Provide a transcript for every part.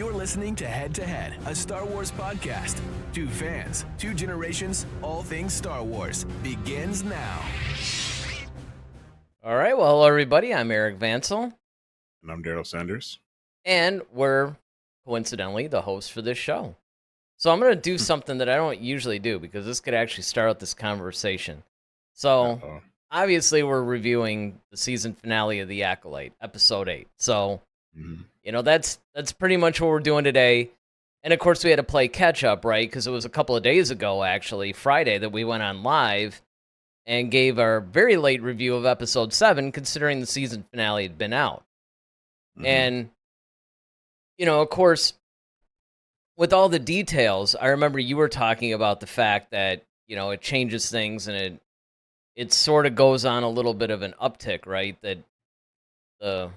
You're listening to Head to Head, a Star Wars podcast. Two fans, two generations, all things Star Wars begins now. All right, well, hello, everybody. I'm Eric Vansel. And I'm Darryl Sanders. And we're, coincidentally, the host for this show. So I'm going to do something that I don't usually do because this could actually start out this conversation. So, obviously, we're reviewing the season finale of The Acolyte, Episode 8. So, you know, that's pretty much what we're doing today. And, of course, we had to play catch-up, right? Because it was a couple of days ago, actually, Friday, that we went on live and gave our very late review of Episode 7, considering the season finale had been out. And, you know, of course, with all the details, I remember you were talking about the fact that, you know, it changes things and it sort of goes on a little bit of an uptick, right? That the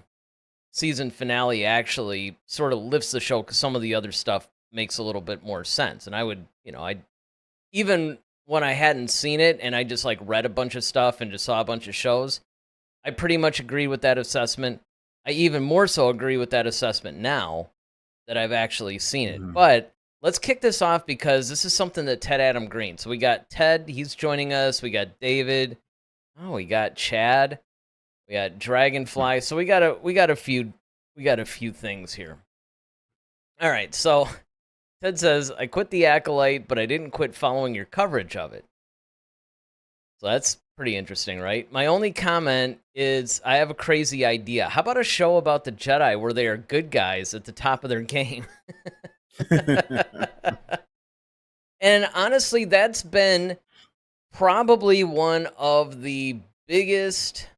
season finale actually sort of lifts the show because some of the other stuff makes a little bit more sense. And I would, you know, even when I hadn't seen it and I just like read a bunch of stuff and just saw a bunch of shows, I pretty much agreed with that assessment. I even more so agree with that assessment now that I've actually seen it. But let's kick this off because this is something that Ted Adam Green. So we got Ted, he's joining us. We got David. Oh, we got Chad. We got Dragonfly. So we got a few things here. All right, so Ted says, I quit The Acolyte, but I didn't quit following your coverage of it. So that's pretty interesting, right? My only comment is I have a crazy idea. How about a show about the Jedi where they are good guys at the top of their game? And honestly, that's been probably one of the biggest,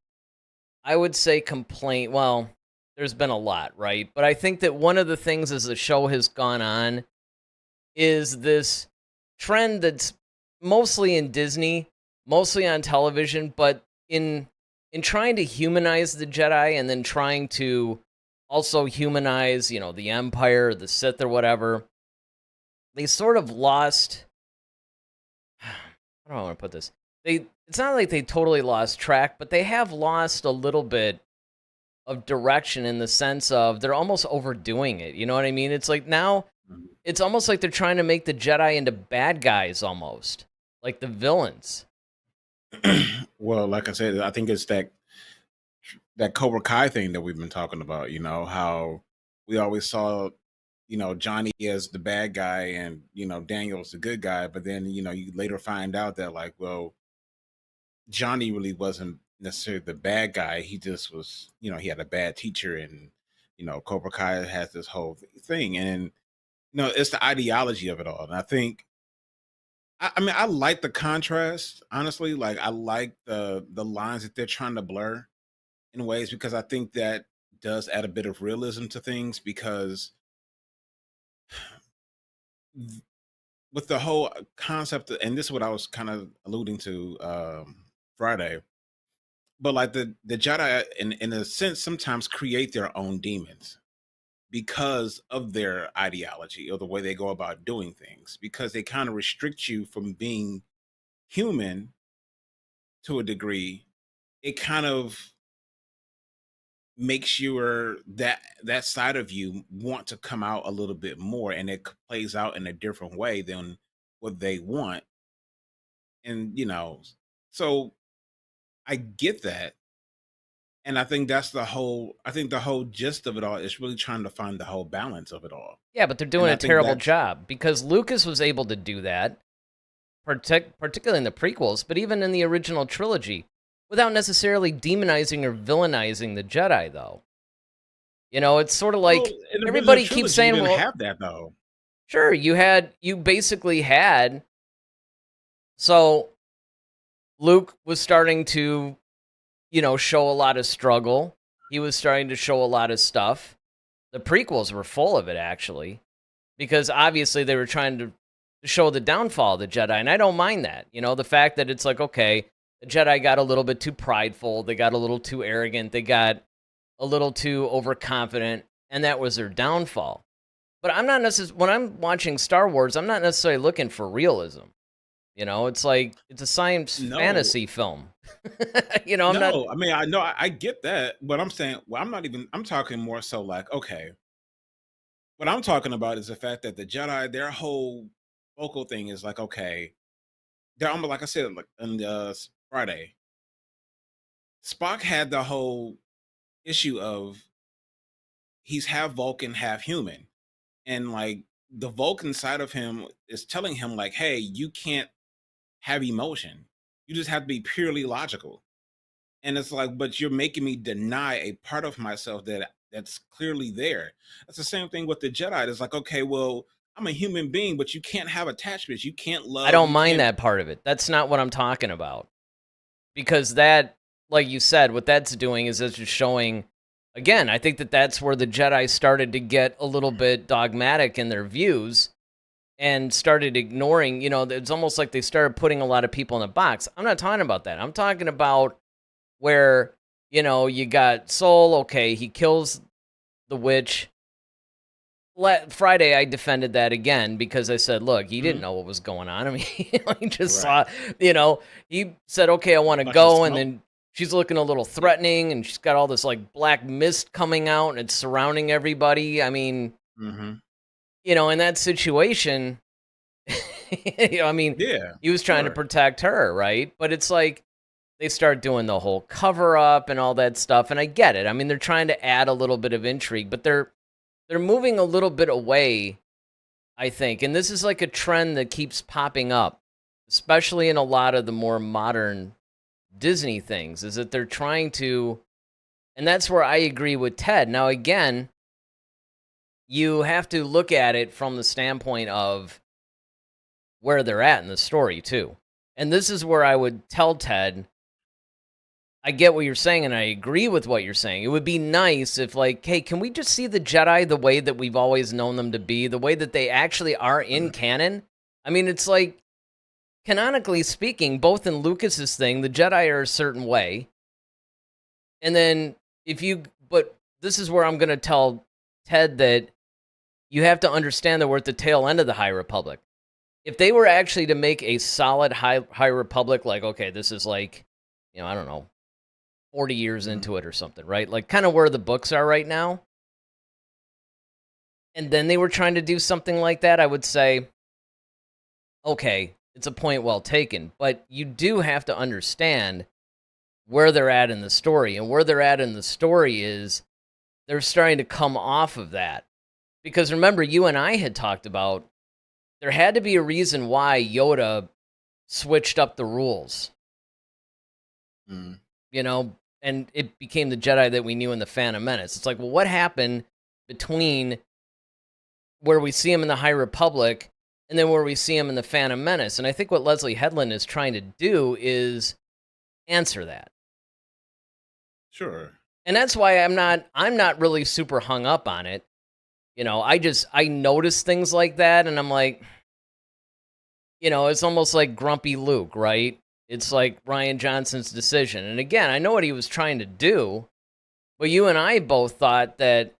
I would say, complaint. Well, there's been a lot, right? But I think that one of the things as the show has gone on is this trend that's mostly in Disney, mostly on television, but in trying to humanize the Jedi and then trying to also humanize, you know, the Empire, the Sith, or whatever, they sort of lost. How do I want to put this? It's not like they totally lost track, but they have lost a little bit of direction in the sense of they're almost overdoing it. You know what I mean? It's like now, it's almost like they're trying to make the Jedi into bad guys almost, like the villains. Well, like I said, I think it's that Cobra Kai thing that we've been talking about, you know, how we always saw, you know, Johnny as the bad guy and, you know, Daniel's the good guy. But then, you know, you later find out that like, well, Johnny really wasn't necessarily the bad guy. He just was, you know, he had a bad teacher and, you know, Cobra Kai has this whole thing. And, you know, it's the ideology of it all. And I think, I mean, I like the contrast, honestly. Like, I like the lines that they're trying to blur in ways because I think that does add a bit of realism to things because with the whole concept, and this is what I was kind of alluding to Friday, but like the Jedi, in a sense, sometimes create their own demons because of their ideology or the way they go about doing things, because they kind of restrict you from being human to a degree. It kind of makes your that side of you want to come out a little bit more, and it plays out in a different way than what they want. And you know, so I get that. And I think that's the whole gist of it all is really trying to find the whole balance of it all. Yeah, but they're doing a terrible job because Lucas was able to do that, particularly in the prequels, but even in the original trilogy, without necessarily demonizing or villainizing the Jedi, though. You know, it's sort of like everybody keeps saying, you didn't well, have that though. Sure, you basically had. So Luke was starting to, you know, show a lot of struggle. He was starting to show a lot of stuff. The prequels were full of it, actually, because obviously they were trying to show the downfall of the Jedi, and I don't mind that. You know, the fact that it's like, okay, the Jedi got a little bit too prideful, they got a little too arrogant, they got a little too overconfident, and that was their downfall. But I'm not necessarily, when I'm watching Star Wars, I'm not necessarily looking for realism. You know, it's like, it's a science fantasy film. You know, I mean, I know, I get that, but I'm saying, well, I'm talking more so like, okay, what I'm talking about is the fact that the Jedi, their whole vocal thing is like, okay, they're almost like I said, like on the Friday, Spock had the whole issue of he's half Vulcan, half human, and like the Vulcan side of him is telling him like, hey, you can't have emotion. You just have to be purely logical. And it's like, but you're making me deny a part of myself that's clearly there. That's the same thing with the Jedi. It's like, okay, well, I'm a human being, but you can't have attachments. You can't I love. don't You mind can't. that part of it. That's not what I'm talking about. Because that, like you said, what that's doing is it's just showing, again, I think that that's where the Jedi started to get a little bit dogmatic in their views and started ignoring, it's almost like they started putting a lot of people in a box. I'm not talking about that. I'm talking about where, you got Soul, okay, he kills the witch. Friday, I defended that again because I said, look, he didn't Mhm. know what was going on. I mean, he just Right. saw, he said, okay, I want to Bunch of go. And smoke. then she's looking a little threatening and she's got all this like black mist coming out and it's surrounding everybody. I mean, Hmm. in that situation, I mean, Yeah, he was trying to sure. protect her, right? But it's like they start doing the whole cover up and all that stuff. And I get it. I mean, they're trying to add a little bit of intrigue, but they're moving a little bit away, I think. And this is like a trend that keeps popping up, especially in a lot of the more modern Disney things, is that they're trying to, and that's where I agree with Ted. Now, again, you have to look at it from the standpoint of where they're at in the story, too. And this is where I would tell Ted, I get what you're saying, and I agree with what you're saying. It would be nice if, like, hey, can we just see the Jedi the way that we've always known them to be, the way that they actually are in canon? I mean, it's like, canonically speaking, both in Lucas's thing, the Jedi are a certain way. And then but this is where I'm going to tell Ted that you have to understand that we're at the tail end of the High Republic. If they were actually to make a solid High Republic, like, okay, this is like, I don't know, 40 years Mhm. into it or something, right? Like kind of where the books are right now. And then they were trying to do something like that, I would say, okay, it's a point well taken. But you do have to understand where they're at in the story. And where they're at in the story is they're starting to come off of that. Because remember, you and I had talked about there had to be a reason why Yoda switched up the rules, Mhm. and it became the Jedi that we knew in the Phantom Menace. It's like, well, what happened between where we see him in the High Republic and then where we see him in the Phantom Menace? And I think what Leslie Headland is trying to do is answer that. Sure. And that's why I'm not really super hung up on it. I notice things like that and I'm like, it's almost like grumpy Luke, right? It's like Rian Johnson's decision. And again, I know what he was trying to do, but you and I both thought that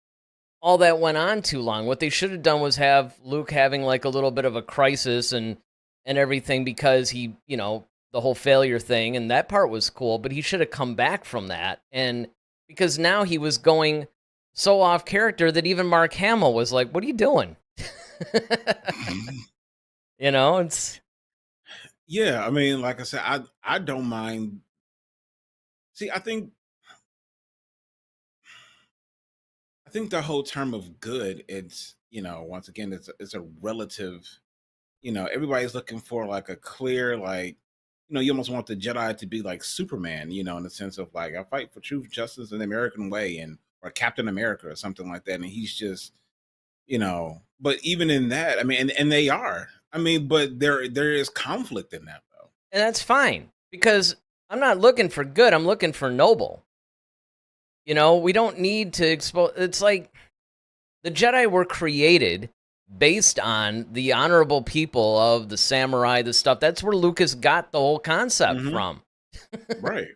all that went on too long. What they should have done was have Luke having like a little bit of a crisis and everything because he, the whole failure thing, and that part was cool, but he should have come back from that. And because now he was going so off character that even Mark Hamill was like, "What are you doing?" It's Yeah, I mean, like I said, I don't mind. See, I think the whole term of good, it's once again, it's a relative. Everybody's looking for like a clear, like, you almost want the Jedi to be like Superman, in the sense of like I fight for truth, justice, and the American way, and or Captain America or something like that. And he's just, but even in that, I mean, and they are. I mean, but there is conflict in that though. and that's fine because I'm not looking for good. I'm looking for noble. We don't need to expose. It's like the Jedi were created based on the honorable people of the samurai, the stuff. That's where Lucas got the whole concept Hmm. from. Right.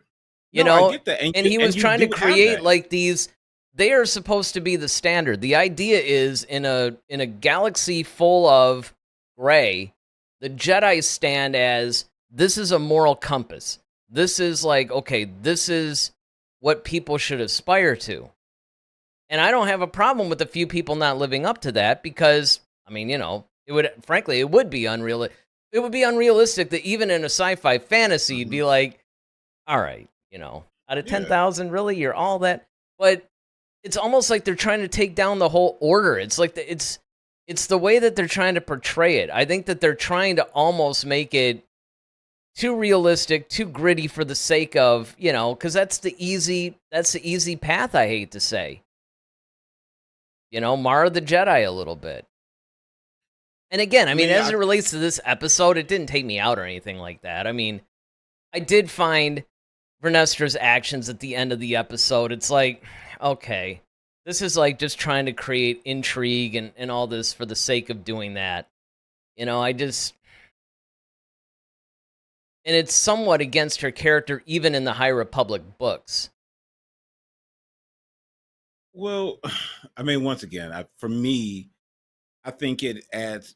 you No, I know, get that, and he was and you trying to do have create that. like these. They are supposed to be the standard. The idea is in a galaxy full of gray, the Jedi stand as this is a moral compass. This is like, okay, this is what people should aspire to. And I don't have a problem with a few people not living up to that because, I mean, it would be unreal. It would be unrealistic that even in a sci-fi fantasy, you'd be like, all right, out of 10,000, really, you're all that. But it's almost like they're trying to take down the whole order. It's like it's the way that they're trying to portray it. I think that they're trying to almost make it too realistic, too gritty for the sake of, because that's the easy path, I hate to say. Mar the Jedi a little bit. And again, I mean, as it relates to this episode, it didn't take me out or anything like that. I mean, I did find Vernestra's actions at the end of the episode, it's like, okay, this is like just trying to create intrigue and all this for the sake of doing that. And it's somewhat against her character, even in the High Republic books. Well, I mean, once again, for me, I think it adds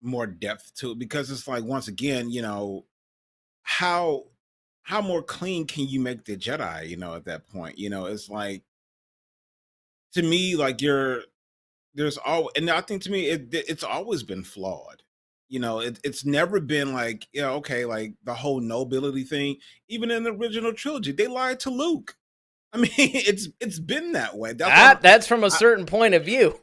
more depth to it because it's like, once again, how more clean can you make the Jedi, at that point? It's like, to me, like there's all, and I think to me it's always been flawed. It's never been like, okay, like the whole nobility thing. Even in the original trilogy, they lied to Luke. I mean, it's been that way. That's from a certain point of view.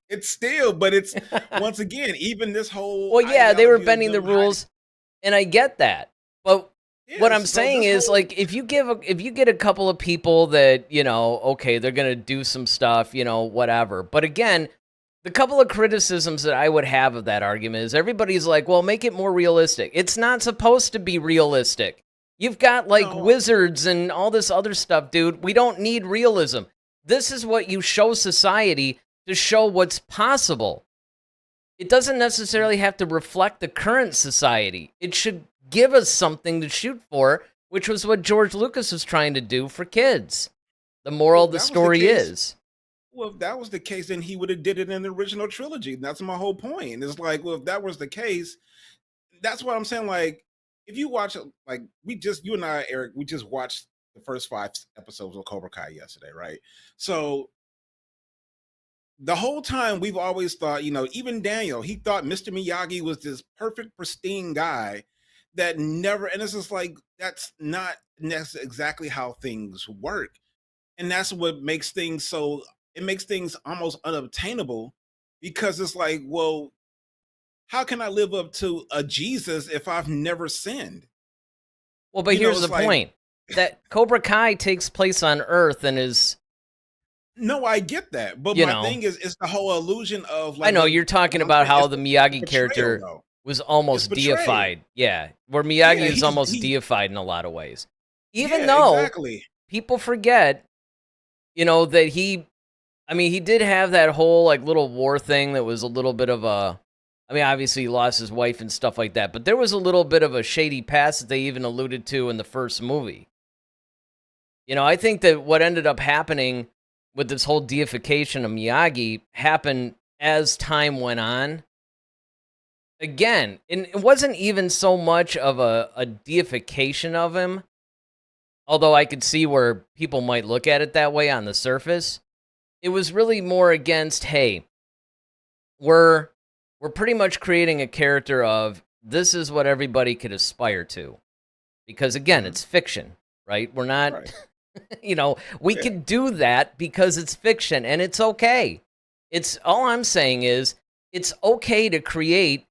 It's still, but it's once again, even this whole. Well, yeah, they were bending the rules, and I get that. But what I'm saying is, like, if you get a couple of people that okay, they're gonna do some stuff, whatever. But again, the couple of criticisms that I would have of that argument is everybody's like, well, make it more realistic. It's not supposed to be realistic. You've got like wizards and all this other stuff, dude. We don't need realism. This is what you show society to show what's possible. It doesn't necessarily have to reflect the current society. It should give us something to shoot for, which was what George Lucas was trying to do for kids. The moral of the story is. Well, if that was the case, then he would have did it in the original trilogy. That's my whole point. It's like, well, if that was the case, that's what I'm saying. Like, if you watch, like, you and I, Eric, we just watched the first 5 episodes of Cobra Kai yesterday, right? So the whole time we've always thought, even Daniel, he thought Mr. Miyagi was this perfect, pristine guy that never, and it's just like, that's exactly how things work. And that's what makes things it makes things almost unobtainable, because it's like, well, how can I live up to a Jesus if I've never sinned? Well, but here's the point. That Cobra Kai takes place on Earth and is... No, I get that. But my thing is, it's the whole illusion of... like, I know, you're talking about how the Miyagi character was almost deified. Yeah, where Miyagi is almost deified in a lot of ways. Even though people forget, that he did have that whole like little war thing that was a little bit of a... I mean, obviously he lost his wife and stuff like that, but there was a little bit of a shady past that they even alluded to in the first movie. I think that what ended up happening with this whole deification of Miyagi happened as time went on. Again, and it wasn't even so much of a deification of him, although I could see where people might look at it that way on the surface. It was really more against, hey, we're pretty much creating a character of this is what everybody could aspire to. Because again, it's fiction, right? We're not, we could do that because it's fiction and it's okay. All I'm saying is it's okay to create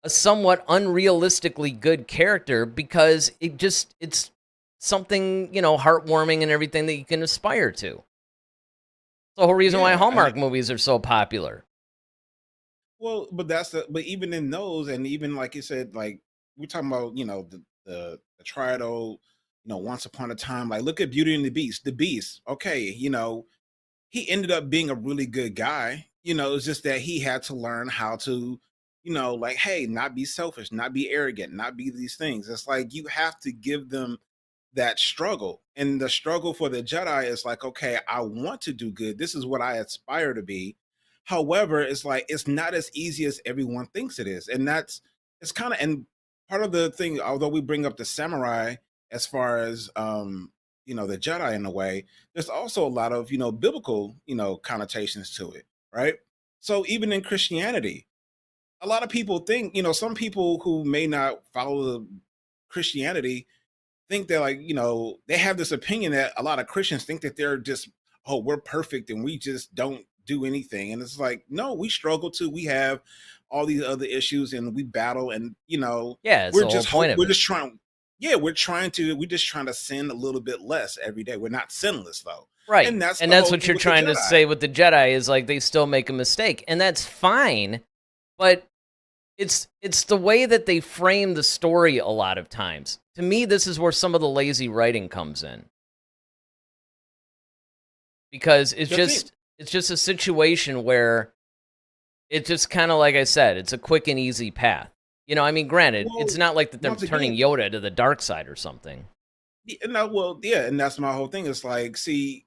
a somewhat unrealistically good character because it's something, heartwarming and everything that you can aspire to. The whole reason why Hallmark movies are so popular. Well, but but even in those, and even like you said, like we're talking about, the triad, Once Upon a Time, like look at Beauty and the Beast. The Beast, okay, he ended up being a really good guy. It's just that he had to learn how to, like, hey, not be selfish, not be arrogant, not be these things. It's like you have to give them that struggle. And the struggle for the Jedi is like, okay, I want to do good. This is what I aspire to be. However, it's like it's not as easy as everyone thinks it is. And it's kind of, and part of the thing, although we bring up the samurai as far as the Jedi in a way, there's also a lot of, biblical, connotations to it, right? So even in Christianity, a lot of people think, some people who may not follow the Christianity think they're like, they have this opinion that a lot of Christians think that they're just, oh, we're perfect and we just don't do anything. And it's like, no, we struggle too. We have all these other issues and we battle and, Yeah, it's we're the whole just point of we're it. just trying. Yeah, we're just trying to sin a little bit less every day. We're not sinless though. Right. And that's And the that's whole what thing you're with the trying to Jedi. say with the Jedi is like they still make a mistake. And that's fine, but it's the way that they frame the story a lot of times. To me, this is where some of the lazy writing comes in. Because it's just a situation where it's just kind of like I said, it's a quick and easy path. I mean, granted, Well, it's not like that they're once turning again, Yoda to the dark side or something. no, well, yeah, and that's my whole thing. It's like, see,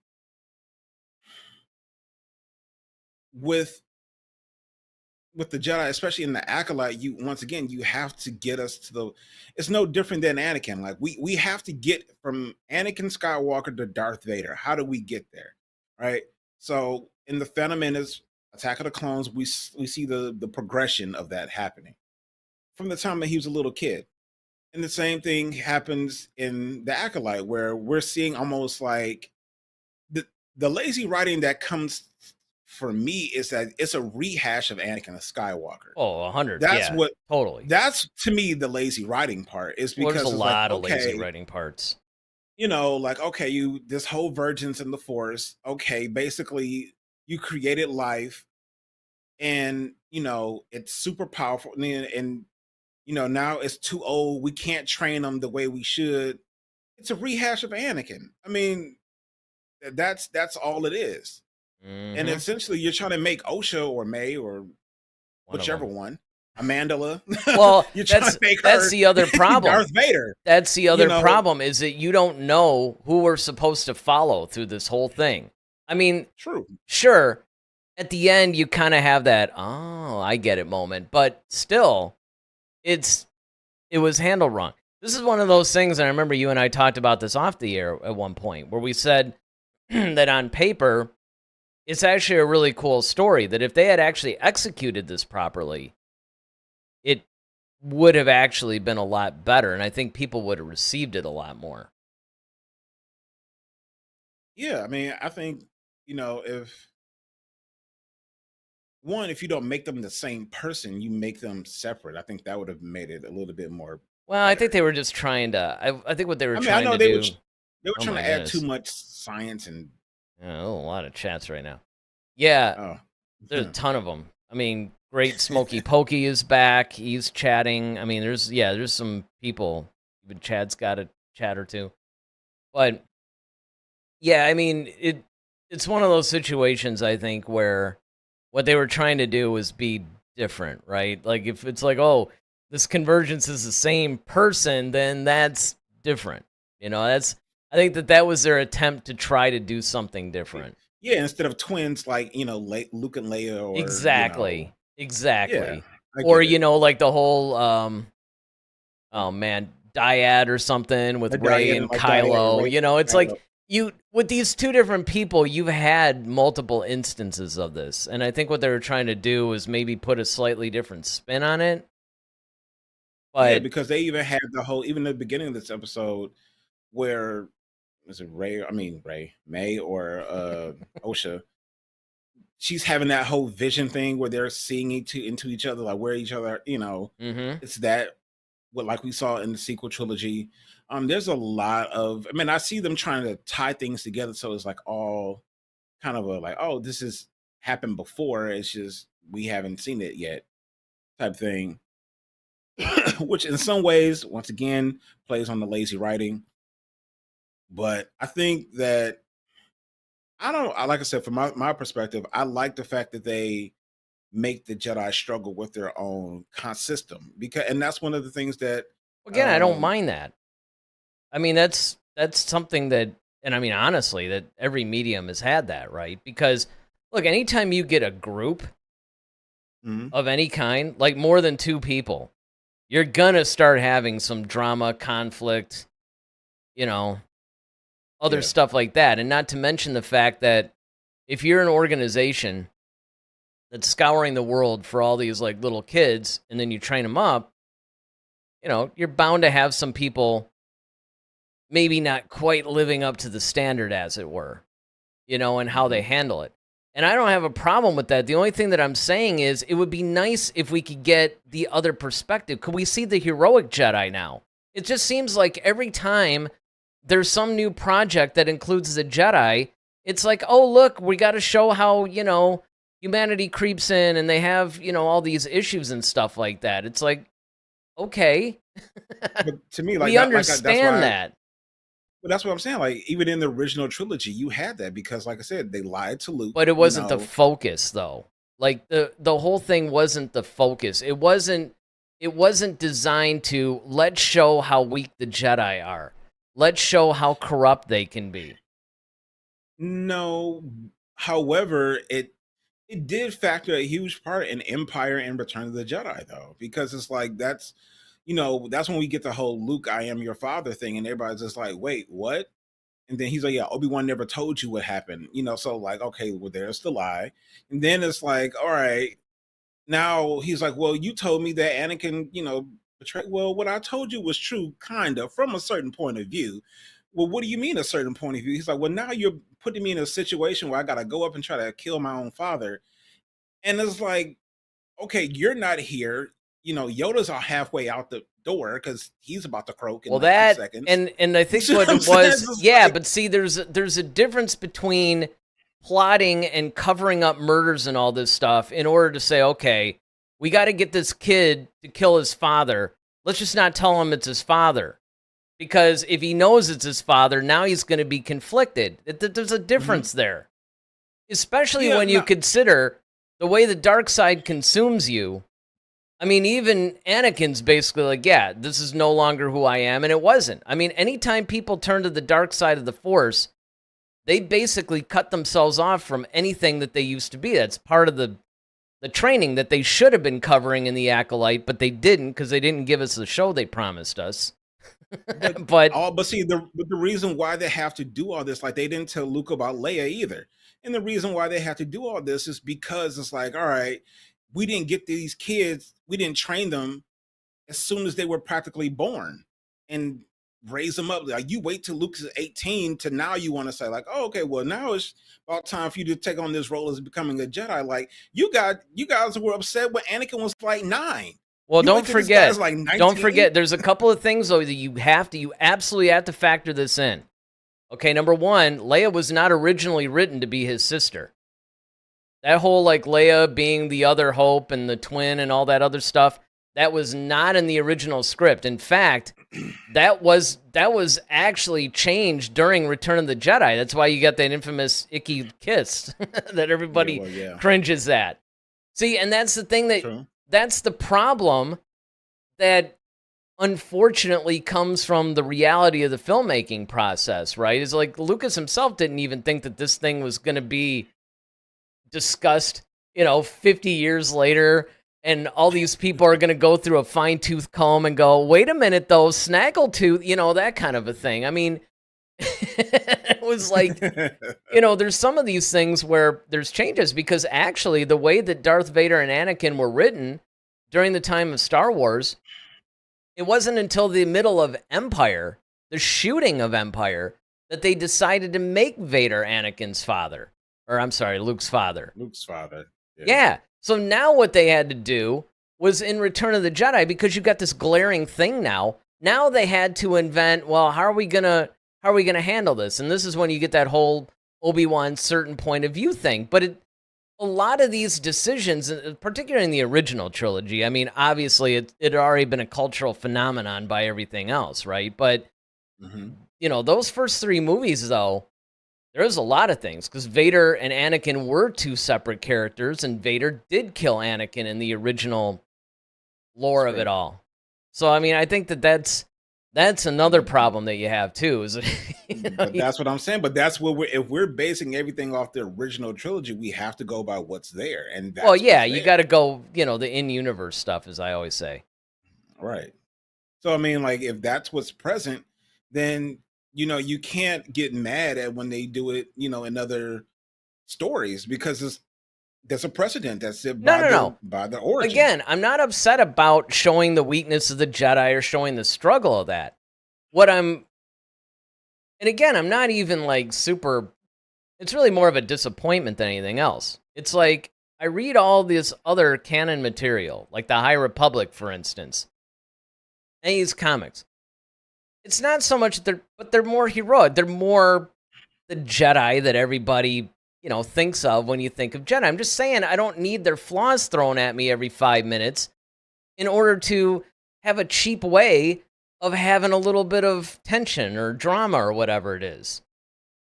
with the Jedi, especially in the Acolyte, you once again you have to get us to the. It's no different than Anakin. Like we have to get from Anakin Skywalker to Darth Vader. How do we get there, right? So in the Phantom Menace, Attack of the Clones, we see the progression of that happening from the time that he was a little kid, and the same thing happens in the Acolyte, where we're seeing almost like the lazy writing that comes for me is that it's a rehash of Anakin Skywalker. Oh, 100. That's Yeah, what totally. that's to me the lazy writing part is Well, there's because a it's like, lot of lazy okay, writing parts. like, okay, you this whole virgins in the force, okay, basically you created life and it's super powerful and now it's too old, we can't train them the way we should. It's a rehash of Anakin. I mean, that's all it is. And Mm-hmm. essentially you're trying to make Osha or May or One of whichever them. one, Amandala. Well, You're trying to make that's her the other problem. Darth Vader. That's the You other know, problem is that you don't know who we're supposed to follow through this whole thing. I mean, true. sure, at the end you kind of have that, oh, I get it moment, but still, it was handled wrong. This is one of those things, and I remember you and I talked about this off the air at one point, where we said that on paper, it's actually a really cool story, that if they had actually executed this properly, it would have actually been a lot better, and I think people would have received it a lot more. Yeah, I mean, I think if you don't make them the same person, you make them separate. I think that would have made it a little bit more Well, I think better. they were just trying to. I think what they were I mean, I trying know to they were do. they were Oh trying my to add too goodness! much science and Yeah, a lot of chats right now. Yeah, oh, there's a ton of them. I mean, Great Smoky Pokey is back. He's chatting. I mean, there's some people. Even Chad's got a chat or two. But yeah, I mean, it's one of those situations, I think, where what they were trying to do was be different, right? Like if it's like, oh, this convergence is the same person, then that's different. That's I think that was their attempt to try to do something different. yeah, instead of twins like Luke and Leia or Exactly. yeah, Exactly. I Or get it. like the whole oh man, dyad or something with A Ray dyad and like dyad or Kylo. Rey, It's Kylo. like you with these two different people, you've had multiple instances of this, and I think what they were trying to do was maybe put a slightly different spin on it. Yeah, But because they even had even the beginning of this episode where was it Ray? I mean May or Osha. She's having that whole vision thing where they're seeing into each other, like where each other, mhm. it's that what like we saw in the sequel trilogy. There's a lot of I mean, I see them trying to tie things together so it's like all kind of a like, oh, this has happened before. It's just we haven't seen it yet type thing. Which in some ways, once again, plays on the lazy writing. But I think that like I said, from my perspective, I like the fact that they make the Jedi struggle with their own system and that's one of the things that Again, I don't um mind that. I mean, that's something that, and I mean honestly, that every medium has had that, right? Because look, anytime you get a group mhm. of any kind, like more than two people, you're gonna start having some drama, conflict, you know. other stuff like that. And not to mention the fact that if you're an organization that's scouring the world for all these like little kids and then you train them up, you're bound to have some people maybe not quite living up to the standard, as it were, and how they handle it. And I don't have a problem with that. The only thing that I'm saying is it would be nice if we could get the other perspective. Could we see the heroic Jedi now? It just seems like every time there's some new project that includes the Jedi, it's like, oh, look, we got to show how, humanity creeps in and they have, all these issues and stuff like that. It's like, okay. But to me, like we understand that. But that's what I'm saying. Like, even in the original trilogy, you had that because, like I said, they lied to Luke. But it wasn't the focus, though. Like, the whole thing wasn't the focus. It wasn't designed to, let's show how weak the Jedi are. Let's show how corrupt they can be. No. However, it did factor a huge part in Empire and Return of the Jedi, though, because it's like that's when we get the whole Luke, I am your father thing, and everybody's just like, wait, what? And then he's like, yeah, Obi-Wan never told you what happened, so like, okay, well, there's the lie. And then it's like, all right, now he's like, well, you told me that Anakin, betrayed. Well, what I told you was true, kind of, from a certain point of view. Well, what do you mean a certain point of view? He's like, well, now you're putting me in a situation where I got to go up and try to kill my own father. And it's like, okay, you're not here. Yoda's all halfway out the door because he's about to croak in 2 seconds. And I think what it was, but see, there's a difference between plotting and covering up murders and all this stuff in order to say, okay, we got to get this kid to kill his father. Let's just not tell him it's his father. Because if he knows it's his father, now he's going to be conflicted. There's a difference there. Especially when you consider the way the dark side consumes you. I mean, even Anakin's basically like, yeah, this is no longer who I am, and it wasn't. I mean, anytime people turn to the dark side of the Force, they basically cut themselves off from anything that they used to be. That's part of the training that they should have been covering in the Acolyte, but they didn't because they didn't give us the show they promised us. but see, the reason why they have to do all this, like they didn't tell Luke about Leia either. And the reason why they have to do all this is because it's like, all right, we didn't get these kids, we didn't train them as soon as they were practically born and raise them up. Like you wait till Luke is 18 to now you want to say like, oh, okay, well now it's about time for you to take on this role as becoming a Jedi. Like you guys were upset when Anakin was like 9. Well, don't forget, there's a couple of things though that you absolutely have to factor this in. Okay, number one, Leia was not originally written to be his sister. That whole like Leia being the other hope and the twin and all that other stuff, that was not in the original script. In fact, that was actually changed during Return of the Jedi. That's why you got that infamous icky kiss that everybody cringes at. See, and that's the thing that's the problem that unfortunately comes from the reality of the filmmaking process, right? Is like Lucas himself didn't even think that this thing was going to be discussed, 50 years later, and all these people are going to go through a fine-tooth comb and go, wait a minute, though, snaggletooth, that kind of a thing. I mean, it was like, there's some of these things where there's changes because actually the way that Darth Vader and Anakin were written during the time of Star Wars, it wasn't until the middle of Empire, the shooting of Empire, that they decided to make Vader Anakin's father. Or I'm sorry, Luke's father. Luke's father. Yeah. So now what they had to do was in Return of the Jedi, because you got this glaring thing now. Now they had to invent, well, how are we gonna handle this? And this is when you get that whole Obi-Wan certain point of view thing. But a lot of these decisions, particularly in the original trilogy, I mean, obviously it had already been a cultural phenomenon by everything else, right? But those first 3 movies, though, there's a lot of things, because Vader and Anakin were 2 separate characters, and Vader did kill Anakin in the original lore of it all. So, I mean, I think that's another problem that you have, too. Is but that's what I'm saying. But that's what if we're basing everything off the original trilogy, we have to go by what's there. And that's you got to go, the in-universe stuff, as I always say. Right. So, I mean, like, if that's what's present, then you can't get mad at when they do it, in other stories, because there's a precedent that's set No, no, no. by the origin. Again, I'm not upset about showing the weakness of the Jedi or showing the struggle of that. And again, I'm not even like super, it's really more of a disappointment than anything else. It's like, I read all this other canon material, like the High Republic, for instance, and these comics. It's not so much but they're more heroic. They're more the Jedi that everybody, thinks of when you think of Jedi. I'm just saying, I don't need their flaws thrown at me every 5 minutes in order to have a cheap way of having a little bit of tension or drama or whatever it is.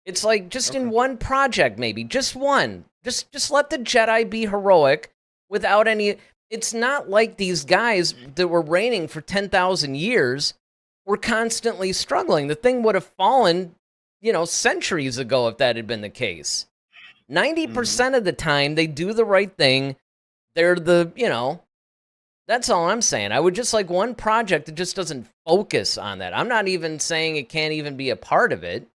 It's like just in one project, maybe just one. Just let the Jedi be heroic without any. It's not like these guys that were reigning for 10,000 years were constantly struggling. The thing would have fallen, centuries ago if that had been the case. 90% of the time, they do the right thing. They're that's all I'm saying. I would just like one project that just doesn't focus on that. I'm not even saying it can't even be a part of it,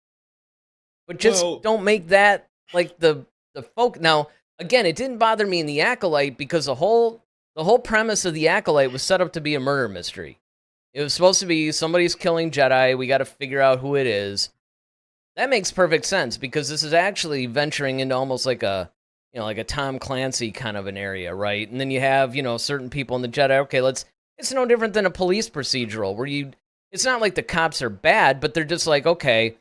but just don't make that like the folk. Now, again, it didn't bother me in the Acolyte because the whole premise of the Acolyte was set up to be a murder mystery. It was supposed to be somebody's killing Jedi. We got to figure out who it is. That makes perfect sense because this is actually venturing into almost like a Tom Clancy kind of an area, right? And then you have, certain people in the Jedi. Okay, it's no different than a police procedural where it's not like the cops are bad, but they're just like, okay,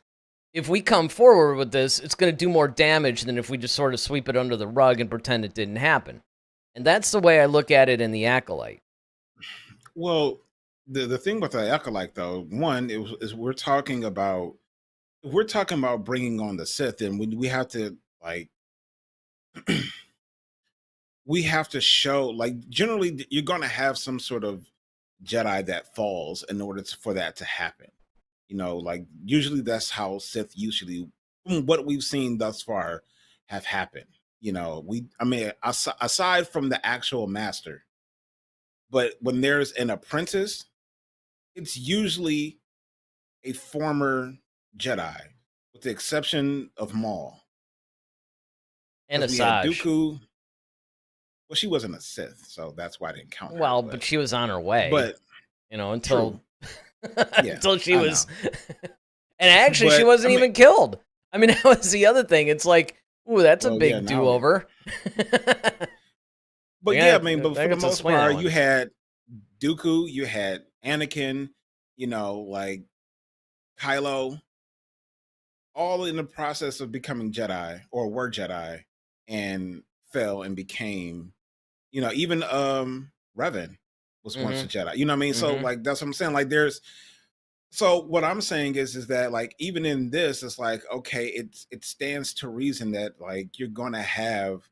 if we come forward with this, it's going to do more damage than if we just sort of sweep it under the rug and pretend it didn't happen. And that's the way I look at it in the Acolyte. Well, the thing with the Acolyte, though, one, is we're talking about bringing on the Sith, and we have to we have to show, like, generally you're going to have some sort of Jedi that falls in order for that to happen. Like usually that's how Sith usually, from what we've seen thus far, have happened. Aside from the actual master, but when there's an apprentice, it's usually a former Jedi, with the exception of Maul. And Asajj. Dooku. Well, she wasn't a Sith, so that's why I didn't count her. Well, but she was on her way. But until yeah, until she was, and actually she wasn't even killed. I mean, that was the other thing. It's like, ooh, that's a big do-over. But yeah, but for the most part, you had Dooku, you had Anakin, like Kylo, all in the process of becoming Jedi or were Jedi and fell and became, even Revan was once a Jedi. You know what I mean? So like that's what I'm saying. Like so what I'm saying is that like even in this, it's like, okay, it stands to reason that like you're gonna have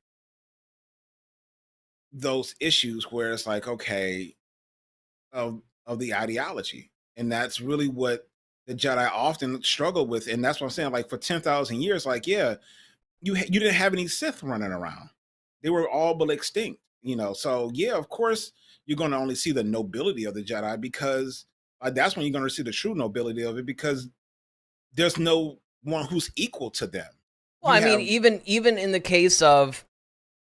those issues where it's like, okay, of the ideology. And that's really what the Jedi often struggle with. And that's what I'm saying. Like for 10,000 years, like, yeah, you didn't have any Sith running around. They were all but extinct, So yeah, of course, you're going to only see the nobility of the Jedi because that's when you're going to see the true nobility of it, because there's no one who's equal to them. Well, mean, even in the case of,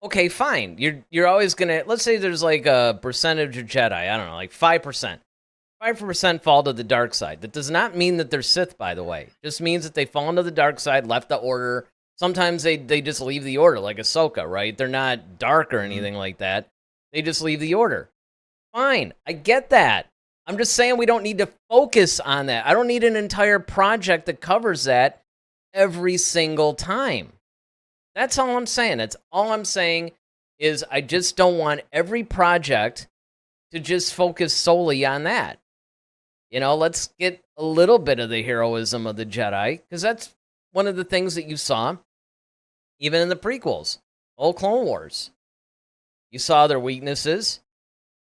okay, fine, you're always going to, let's say there's like a percentage of Jedi, I don't know, like 5%. 5% fall to the dark side. That does not mean that they're Sith, by the way. It just means that they fall into the dark side, left the order. Sometimes they just leave the order, like Ahsoka, right? They're not dark or anything like that. They just leave the order. Fine, I get that. I'm just saying we don't need to focus on that. I don't need an entire project that covers that every single time. That's all I'm saying. That's all I'm saying is I just don't want every project to just focus solely on that. Let's get a little bit of the heroism of the Jedi, because that's one of the things that you saw even in the prequels, old Clone Wars. You saw their weaknesses.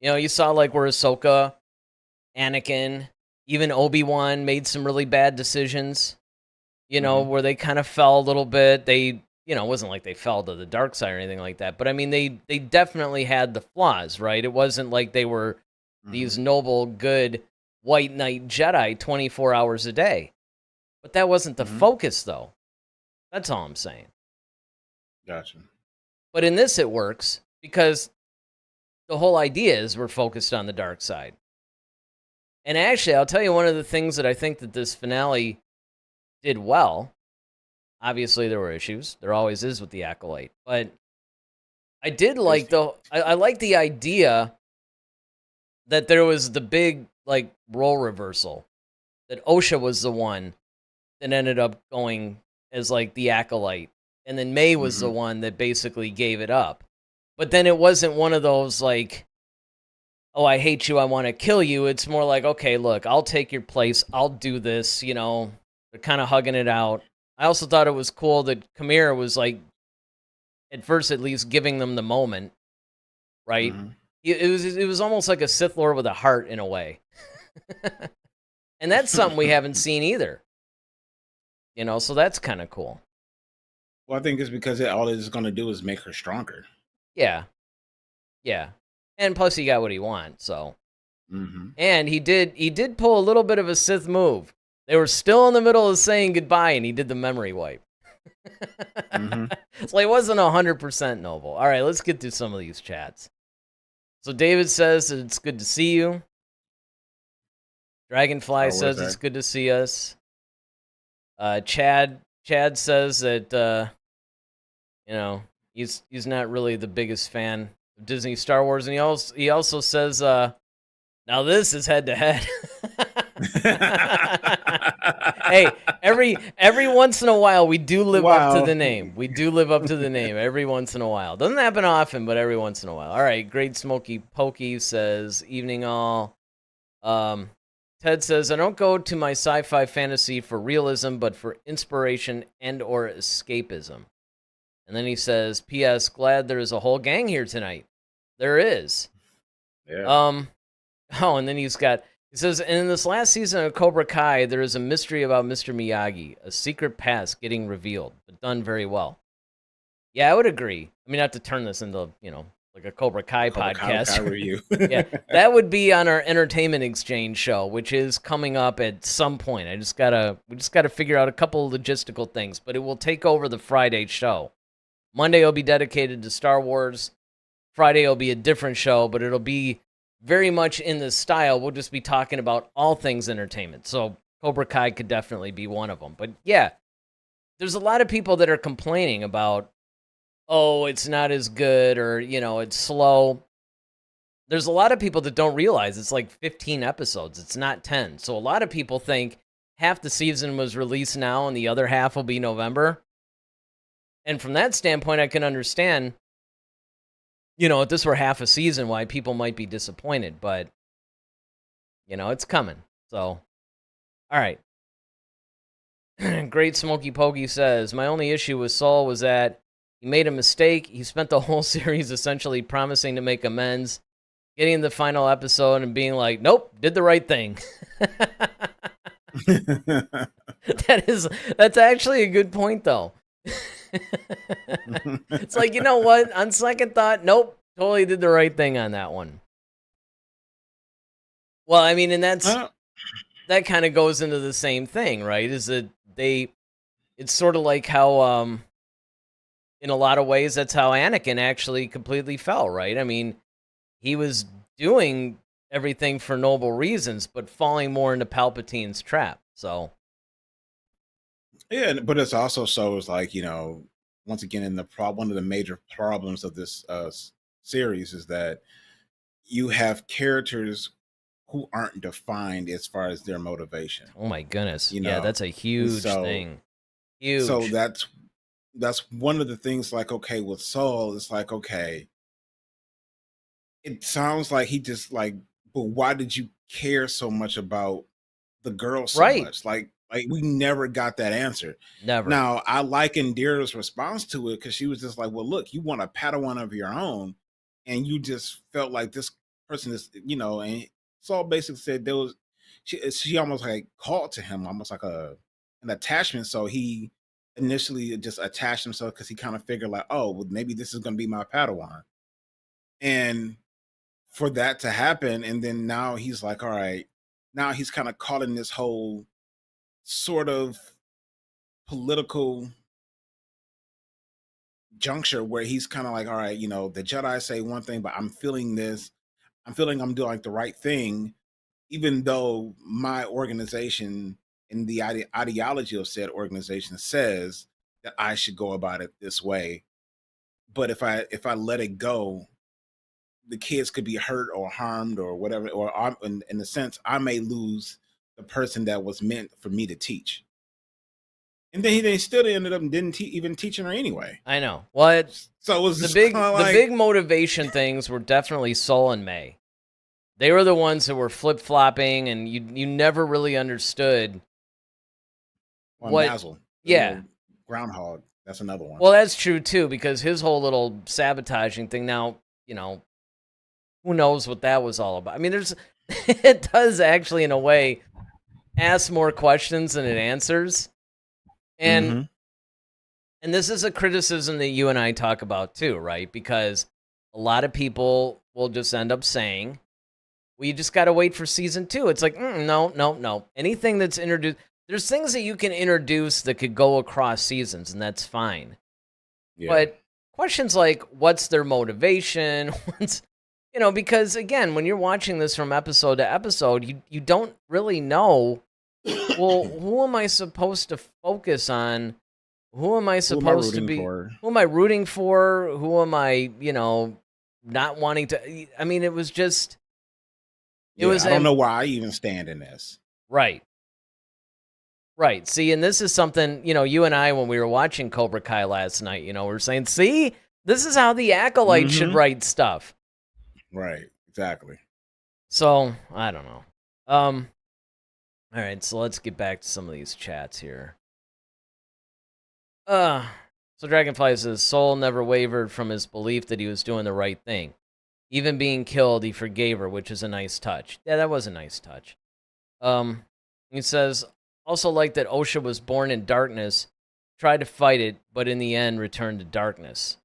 You saw like where Ahsoka, Anakin, even Obi-Wan made some really bad decisions, where they kind of fell a little bit. They, it wasn't like they fell to the dark side or anything like that, but I mean, they definitely had the flaws, right? It wasn't like they were these noble, good, white knight Jedi 24 hours a day. But that wasn't the focus, though. That's all I'm saying. Gotcha. But in this, it works because the whole idea is we're focused on the dark side. And actually, I'll tell you one of the things that I think that this finale did well. Obviously, there were issues. There always is with the Acolyte. But I did like I like the idea that there was the big, like, role reversal. That Osha was the one that ended up going as, like, the Acolyte. And then May was the one that basically gave it up. But then it wasn't one of those, like, oh, I hate you, I want to kill you. It's more like, okay, look, I'll take your place. I'll do this, you know. They're kind of hugging it out. I also thought it was cool that Chimera was, like, at first at least giving them the moment, right? It was almost like a Sith Lord with a heart in a way. And that's something we haven't seen either. You know, so that's kind of cool. Well, I think it's because all it's going to do is make her stronger. Yeah. Yeah. And plus he got what he wants, so. And he did pull a little bit of a Sith move. They were still in the middle of saying goodbye, and he did the memory wipe. So he wasn't 100% noble. All right, let's get through some of these chats. So David says that it's good to see you. Dragonfly says it's good to see us. Chad says that you know, he's not really the biggest fan of Disney Star Wars, and he also says now this is head to head. Hey, every once in a while we do live up to the name. We do live up to the name every once in a while. Doesn't happen often, but every once in a while. All right, Great Smoky Pokey says, evening all. Ted says, I don't go to my sci-fi fantasy for realism, but for inspiration and or escapism. And then he says, P.S. Glad there is a whole gang here tonight. There is. Yeah. Oh, and then he says, and in this last season of Cobra Kai, there is a mystery about Mr. Miyagi, a secret past getting revealed, but done very well. Yeah, I would agree. I mean, not to turn this into, you know, like a Cobra Kai podcast. Kai review. Yeah, that would be on our Entertainment Exchange show, which is coming up at some point. We just gotta figure out a couple of logistical things, but it will take over the Friday show. Monday will be dedicated to Star Wars. Friday will be a different show, but it'll be very much in this style. We'll just be talking about all things entertainment. So Cobra Kai could definitely be one of them. But yeah, there's a lot of people that are complaining about, oh, it's not as good, or, you know, it's slow. There's a lot of people that don't realize it's like 15 episodes. It's not 10. So a lot of people think half the season was released now and the other half will be November. And from that standpoint, I can understand, you know, if this were half a season, why people might be disappointed. But, you know, it's coming. So, all right. Great Smoky Pokey says, my only issue with Saul was that he made a mistake. He spent the whole series essentially promising to make amends, getting the final episode and being like, nope, did the right thing. That's actually a good point, though. It's like, you know what? On second thought, nope, totally did the right thing on that one. Well, I mean, and that kind of goes into the same thing, right? Is that it's sort of like how, in a lot of ways, that's how Anakin actually completely fell, right? I mean, he was doing everything for noble reasons, but falling more into Palpatine's trap. So, yeah, but it's also shows like, you know, once again, one of the major problems of this series is that you have characters who aren't defined as far as their motivation. Oh my goodness, you know? Yeah, that's a huge thing. Huge. So that's one of the things. Like, okay, with Saul, it's like, okay, it sounds like he just like, but why did you care so much about the girl so much? Like we never got that answer. Never. Now, I liken Daryl's response to it because she was just like, well, look, you want a Padawan of your own, and you just felt like this person is, you know, and Saul basically said she almost like called to him, almost like an attachment. So he initially just attached himself because he kind of figured like, oh, well, maybe this is going to be my Padawan. And for that to happen, and then now he's like, all right, now he's kind of caught in this whole sort of political juncture where he's kind of like, all right, the Jedi say one thing, but I'm feeling this. I'm feeling I'm doing like the right thing, even though my organization and the ideology of said organization says that I should go about it this way. But if I let it go, the kids could be hurt or harmed or whatever, or in a sense, I may lose the person that was meant for me to teach. And then they still ended up and didn't even teaching her anyway. I know. Well, so it was the big motivation things were definitely Sol and May. They were the ones that were flip flopping, and you never really understood what. Basil, yeah, groundhog. That's another one. Well, that's true too, because his whole little sabotaging thing. Now, who knows what that was all about? I mean, it does actually, in a way, ask more questions than it answers. And and this is a criticism that you and I talk about too, right? Because a lot of people will just end up saying, well, you just got to wait for season 2. It's like, no. Anything that's introduced, there's things that you can introduce that could go across seasons, and that's fine. Yeah. But questions like, what's their motivation? Because again, when you're watching this from episode to episode, you don't really know, well, who am I supposed to focus on? Who am I supposed to be? Who am I rooting for? Who am I, not wanting to? I mean, it was just, I don't know why I even stand in this. Right. See, and this is something, you and I, when we were watching Cobra Kai last night, we were saying, see, this is how the Acolyte should write stuff. Right, exactly. So, I don't know. All right, so let's get back to some of these chats here. So Dragonfly says, Sol never wavered from his belief that he was doing the right thing. Even being killed, he forgave her, which is a nice touch. Yeah, that was a nice touch. He says, also like that Osha was born in darkness, tried to fight it, but in the end returned to darkness.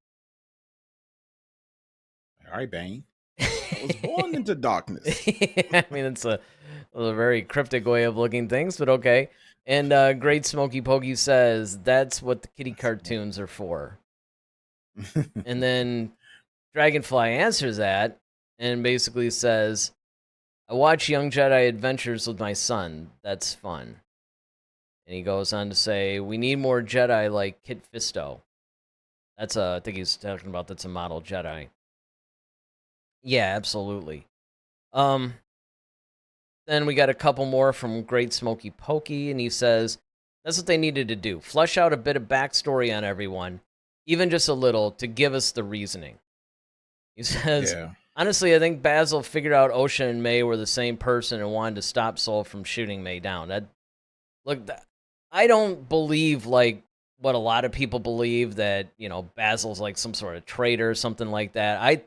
All right, Bane. I was born into darkness. I mean, it's a very cryptic way of looking things, but okay. And Great Smoky Pokey says, that's what the kitty cartoons are for. And then Dragonfly answers that and basically says, I watch Young Jedi Adventures with my son. That's fun. And he goes on to say, we need more Jedi like Kit Fisto. That's I think he's talking about, that's a model Jedi. Yeah, absolutely. Then we got a couple more from Great Smoky Pokey, and he says, that's what they needed to do. Flesh out a bit of backstory on everyone, even just a little, to give us the reasoning. He says, honestly, I think Basil figured out Osha and May were the same person and wanted to stop Sol from shooting May down. I don't believe, like, what a lot of people believe, that, Basil's like some sort of traitor or something like that.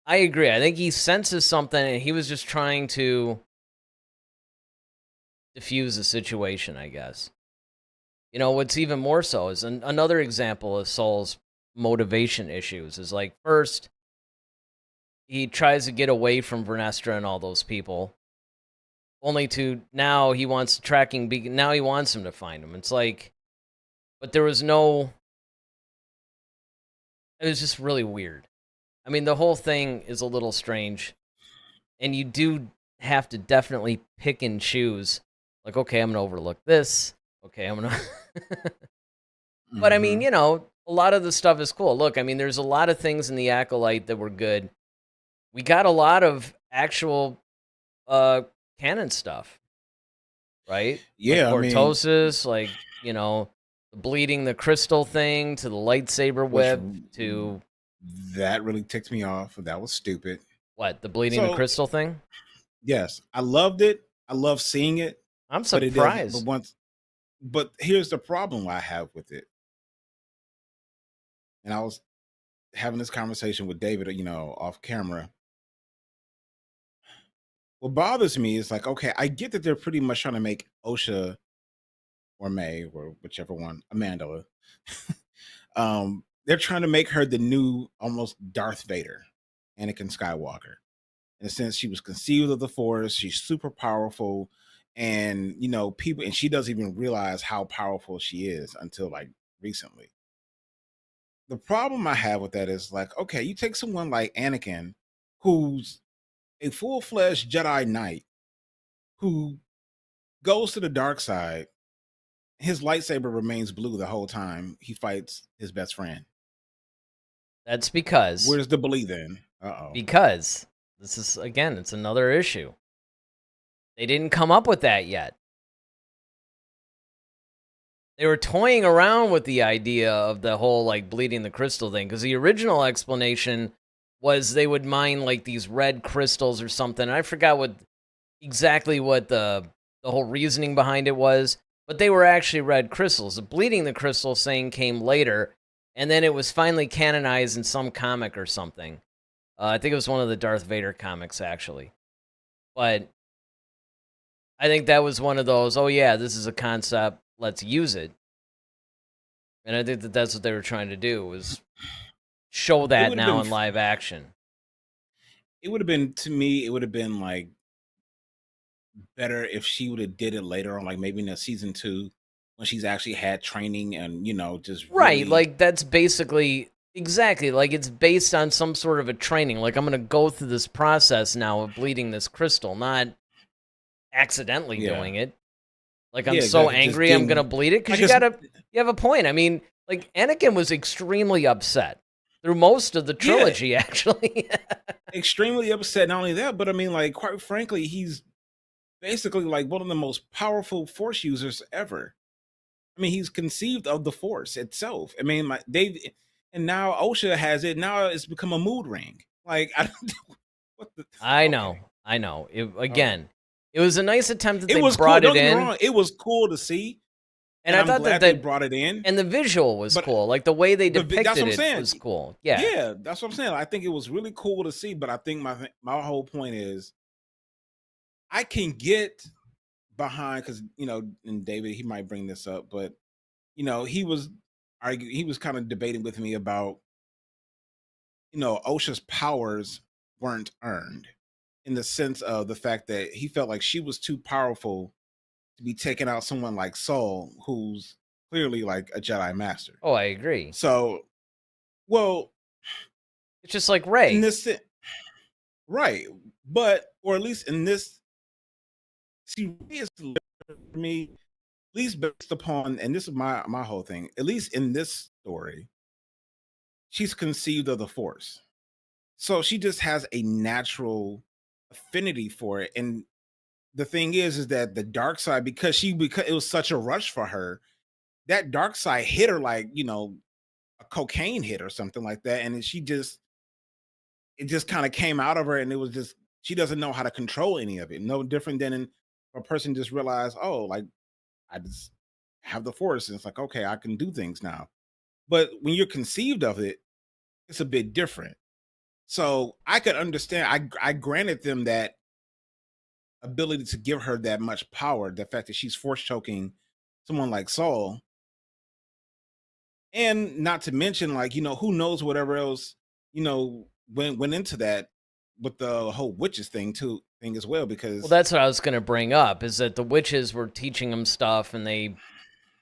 I agree. I think he senses something, and he was just trying to diffuse the situation, I guess. What's even more so is another example of Sol's motivation issues is, like, first, he tries to get away from Vernestra and all those people, only to now he wants now he wants him to find him. It's like, but there was no, it was just really weird. I mean, the whole thing is a little strange, and you do have to definitely pick and choose. Like, okay, I'm going to overlook this. Okay, I'm going to... But, I mean, a lot of the stuff is cool. Look, I mean, there's a lot of things in the Acolyte that were good. We got a lot of actual canon stuff, right? Yeah, like Cortosis, the bleeding the crystal thing, to the lightsaber whip, to... That really ticked me off. That was stupid. What, the bleeding the crystal thing? Yes, I loved it. I love seeing it. I'm surprised. But here's the problem I have with it. And I was having this conversation with David, off camera. What bothers me is, like, okay, I get that they're pretty much trying to make Osha or May, or whichever one, Amanda, they're trying to make her the new, almost Darth Vader, Anakin Skywalker. In a sense, she was conceived of the Force. She's super powerful. And people, and she doesn't even realize how powerful she is until like recently. The problem I have with that is like, okay, you take someone like Anakin, who's a full-fledged Jedi Knight, who goes to the dark side. His lightsaber remains blue the whole time he fights his best friend. That's because... Where's the belief then? Uh-oh. Because this is, again, it's another issue. They didn't come up with that yet. They were toying around with the idea of the whole, like, bleeding the crystal thing, because the original explanation was they would mine, like, these red crystals or something. I forgot exactly what the whole reasoning behind it was, but they were actually red crystals. The bleeding the crystal thing came later, and then it was finally canonized in some comic or something. I think it was one of the Darth Vader comics, actually. But I think that was one of those, oh yeah, this is a concept, let's use it. And I think that's what they were trying to do, was show that now in live action. It would have been, to me, it would have been like better if she would have did it later on, like maybe in a season 2 when she's actually had training and just right, like that's basically exactly like it's based on some sort of a training. Like I'm gonna go through this process now of bleeding this crystal, not accidentally doing it. Like I'm so angry I'm gonna bleed it, because you have a point. I mean, like Anakin was extremely upset through most of the trilogy, actually. Extremely upset. Not only that, but I mean, like, quite frankly, he's basically like one of the most powerful Force users ever. I mean, he's conceived of the Force itself. I mean, and now OSHA has it. Now it's become a mood ring. Like, I know. It was a nice attempt that they brought it in. Wrong. It was cool to see. And I thought that they brought it in. And the visual was cool. Like the way they depicted it was cool. Yeah. Yeah, that's what I'm saying. I think it was really cool to see, but I think my whole point is I can get behind, because and David, he might bring this up, but he was kind of debating with me about OSHA's powers weren't earned, in the sense of the fact that he felt like she was too powerful to be taking out someone like Saul, who's clearly like a Jedi Master. Oh, I agree. So, well, it's just like Rey. Right, but or at least in this, see, Rey is for me, at least based upon, and this is my whole thing. At least in this story, she's conceived of the Force, so she just has a natural affinity for it. And the thing is that the dark side, because it was such a rush for her, that dark side hit her like a cocaine hit or something like that, and it just kind of came out of her, and it was just, she doesn't know how to control any of it. No different than a person just realized, oh, like I just have the Force, and it's like, okay, I can do things now. But when you're conceived of it, it's a bit different. So I could understand. I granted them that ability to give her that much power, the fact that she's force choking someone like Saul, and not to mention, like, who knows whatever else went into that with the whole witches thing as well. Because that's what I was going to bring up, is that the witches were teaching him stuff, and they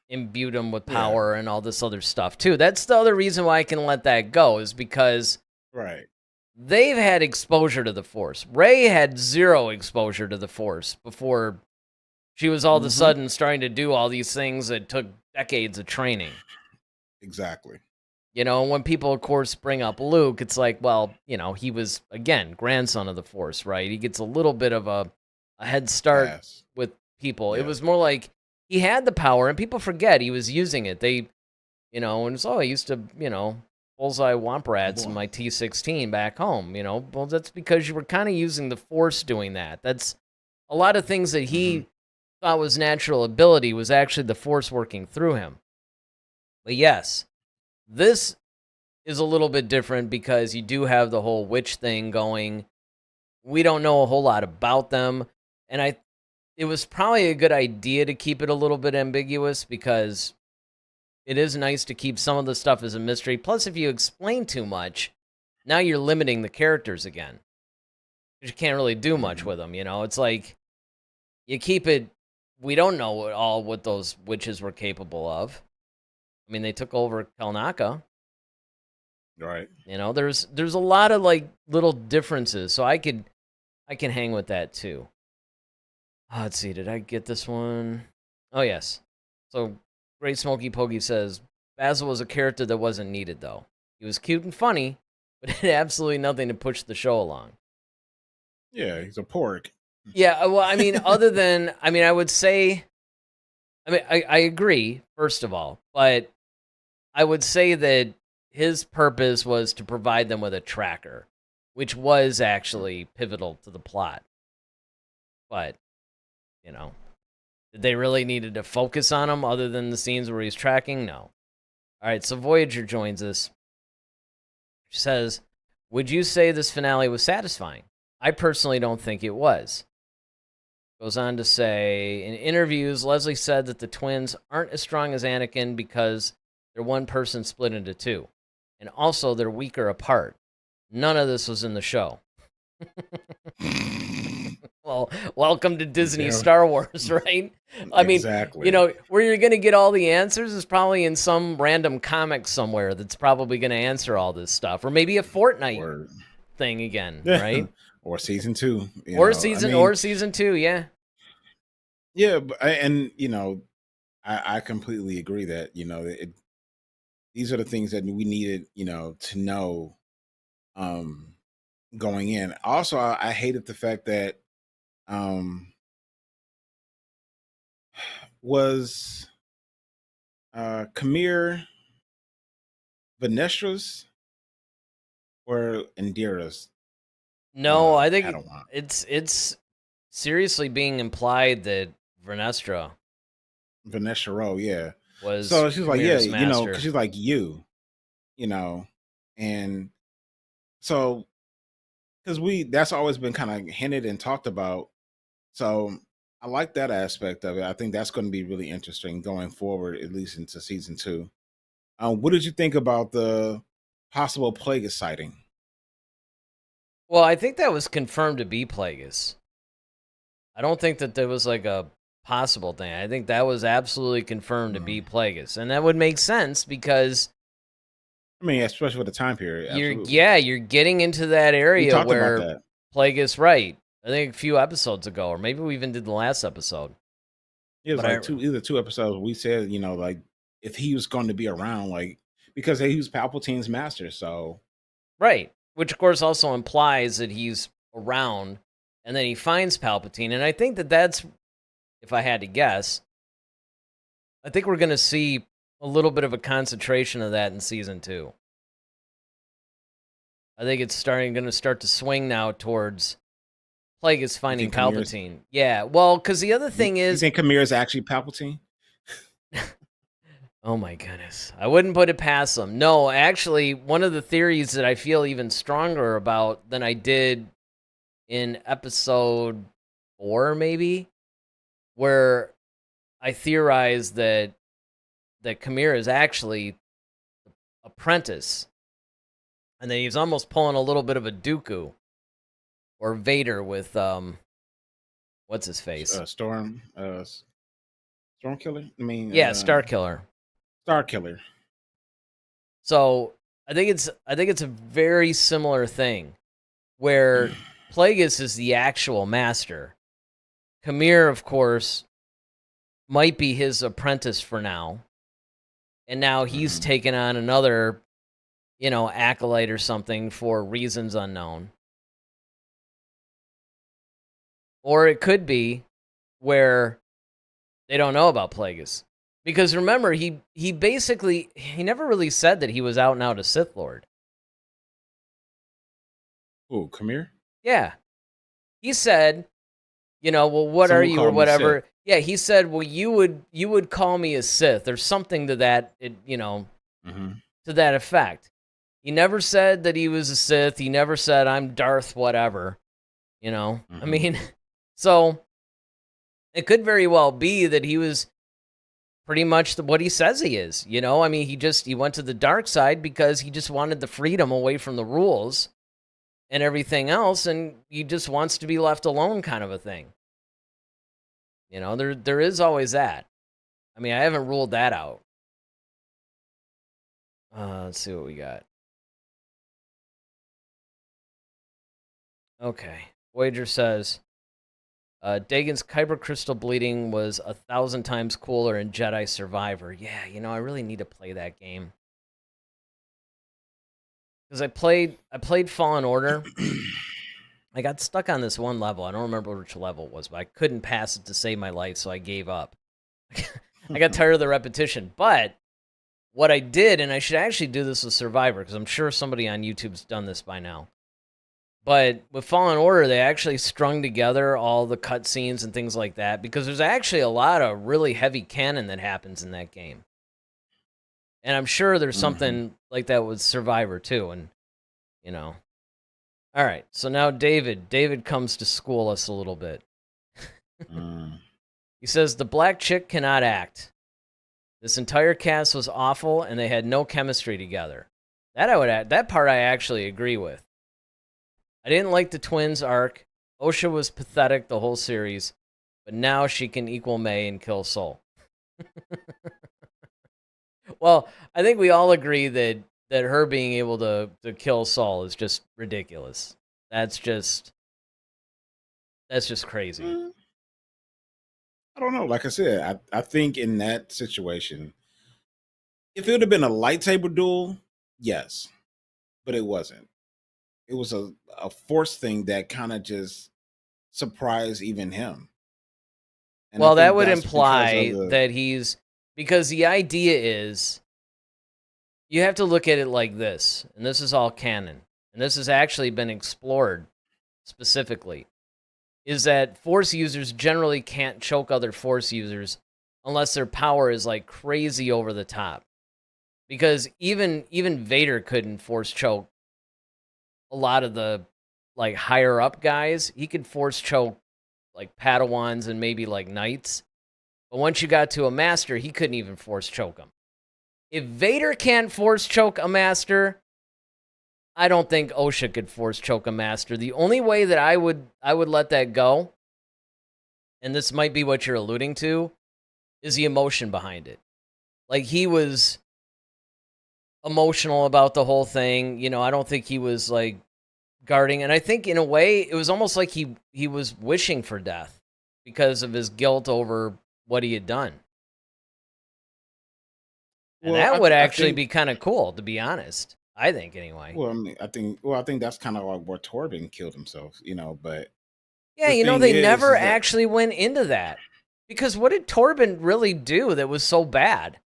imbued him with power and all this other stuff too. That's the other reason why I can let that go, is because they've had exposure to the Force. Rey had zero exposure to the Force before she was all of a sudden starting to do all these things that took decades of training. Exactly. When people, of course, bring up Luke, it's like, well, he was, again, grandson of the Force, right? He gets a little bit of a head start with people. It was more like he had the power, and people forget he was using it. They, and it's, I used to, bullseye womp rats in my T-16 back home, Well, that's because you were kind of using the Force doing that. That's a lot of things that he thought was natural ability was actually the Force working through him. But yes, this is a little bit different because you do have the whole witch thing going. We don't know a whole lot about them, and it was probably a good idea to keep it a little bit ambiguous, because it is nice to keep some of the stuff as a mystery. Plus, if you explain too much, now you're limiting the characters again. You can't really do much with them, It's like you keep it we don't know what those witches were capable of. I mean, they took over Kalnaka. Right. You know, there's a lot of like little differences, so I can hang with that too. Let's see, did I get this one? Oh yes. So Great Smoky Pokey says Basil was a character that wasn't needed though. He was cute and funny, but had absolutely nothing to push the show along. Yeah, he's a pork. Yeah, well, I mean, other than, I mean, I would say, I mean, I agree, first of all, but I would say that his purpose was to provide them with a tracker, which was actually pivotal to the plot. But, you know, did they really needed to focus on him other than the scenes where he's tracking? No. All right, so Voyager joins us. She says, would you say this finale was satisfying? I personally don't think it was. Goes on to say, in interviews, Leslie said that the twins aren't as strong as Anakin because they're one person split into two. And also, they're weaker apart. None of this was in the show. Well, welcome to Disney Star Wars, right? I mean, exactly. You know, where you're going to get all the answers is probably in some random comic somewhere that's probably going to answer all this stuff. Or maybe a Fortnite thing again, right? Or season 2. Or season 2, yeah. Yeah, and, you know, I completely agree that, you know, these are the things that we needed, you know, to know going in. Also, I hated the fact that was Kamir Venestra's or Indira's? No, I think it's seriously being implied that Vernestra, yeah. Was so she's like, Kamir's yeah, you know, master. because she's like you know, and so because that's always been kind of hinted and talked about. So I like that aspect of it. I think that's going to be really interesting going forward, at least into season 2. What did you think about the possible Plagueis sighting? Well, I think that was confirmed to be Plagueis. I don't think that there was like a possible thing. I think that was absolutely confirmed to be Plagueis. And that would make sense because, I mean, especially with the time period. You're getting into that area where Plagueis, right. I think a few episodes ago, or maybe we even did the last episode. It was like either 2 episodes. We said, you know, like if he was going to be around, like because he was Palpatine's master, so right. Which of course also implies that he's around, and then he finds Palpatine, and I think that's, if I had to guess, I think we're going to see a little bit of a concentration of that in season 2. I think it's going to start to swing now towards Plagueis finding Palpatine. Yeah, well, because the other thing is... You think Kamir is actually Palpatine? Oh my goodness. I wouldn't put it past them. No, actually, one of the theories that I feel even stronger about than I did in episode 4, maybe, where I theorized that Kamir is actually apprentice, and that he's almost pulling a little bit of a Dooku or Vader with what's his face? Storm Killer. I mean, yeah, Star Killer. Star Killer. So I think it's a very similar thing, where Plagueis is the actual master. Kamir, of course, might be his apprentice for now, and now he's taken on another, you know, acolyte or something for reasons unknown. Or it could be where they don't know about Plagueis. Because remember, he never really said that he was out and out a Sith Lord. Oh, Kamir? Yeah. He said, you know, well, what are you or whatever. Yeah, he said, well, you would call me a Sith or something to that, you know, to that effect. He never said that he was a Sith. He never said, I'm Darth whatever, you know. I mean, so it could very well be that he was pretty much what he says he is, you know. I mean, he went to the dark side because he just wanted the freedom away from the rules and everything else, and he just wants to be left alone kind of a thing. You know, there is always that. I mean, I haven't ruled that out. Let's see what we got. Okay. Voyager says, Dagon's Kyber crystal bleeding was 1,000 times cooler in Jedi Survivor. Yeah, you know, I really need to play that game. Because I played Fallen Order. I got stuck on this one level. I don't remember which level it was, but I couldn't pass it to save my life, so I gave up. I got tired of the repetition. But what I did, and I should actually do this with Survivor, because I'm sure somebody on YouTube's done this by now. But with Fallen Order, they actually strung together all the cutscenes and things like that, because there's actually a lot of really heavy canon that happens in that game. And I'm sure there's something like that with Survivor, too. And, you know. All right, so now David comes to school us a little bit. He says, the black chick cannot act. This entire cast was awful, and they had no chemistry together. That part I actually agree with. I didn't like the twins arc. Osha was pathetic the whole series, but now she can equal May and kill Soul. Well, I think we all agree that her being able to kill Saul is just ridiculous. That's just crazy. I don't know. Like I said, I think in that situation, if it would have been a lightsaber duel, yes, but it wasn't. It was a force thing that kind of just surprised even him. And well, that would imply that because the idea is you have to look at it like this, and this is all canon, and this has actually been explored specifically, is that Force users generally can't choke other Force users unless their power is like crazy over the top. Because even Vader couldn't Force choke a lot of the like higher up guys. He could Force choke like Padawans and maybe like Knights. But once you got to a Master, he couldn't even Force choke them. If Vader can't Force choke a Master, I don't think Osha could Force choke a Master. The only way that I would let that go, and this might be what you're alluding to, is the emotion behind it. Like, he was emotional about the whole thing. You know, I don't think he was like guarding, and I think in a way it was almost like he was wishing for death because of his guilt over what he had done. And well, that would actually be kind of cool, to be honest. I think, anyway. Well, I mean, I think that's kind of like where Torben killed himself, you know. But yeah, you know, they never actually went into that, because what did Torben really do that was so bad?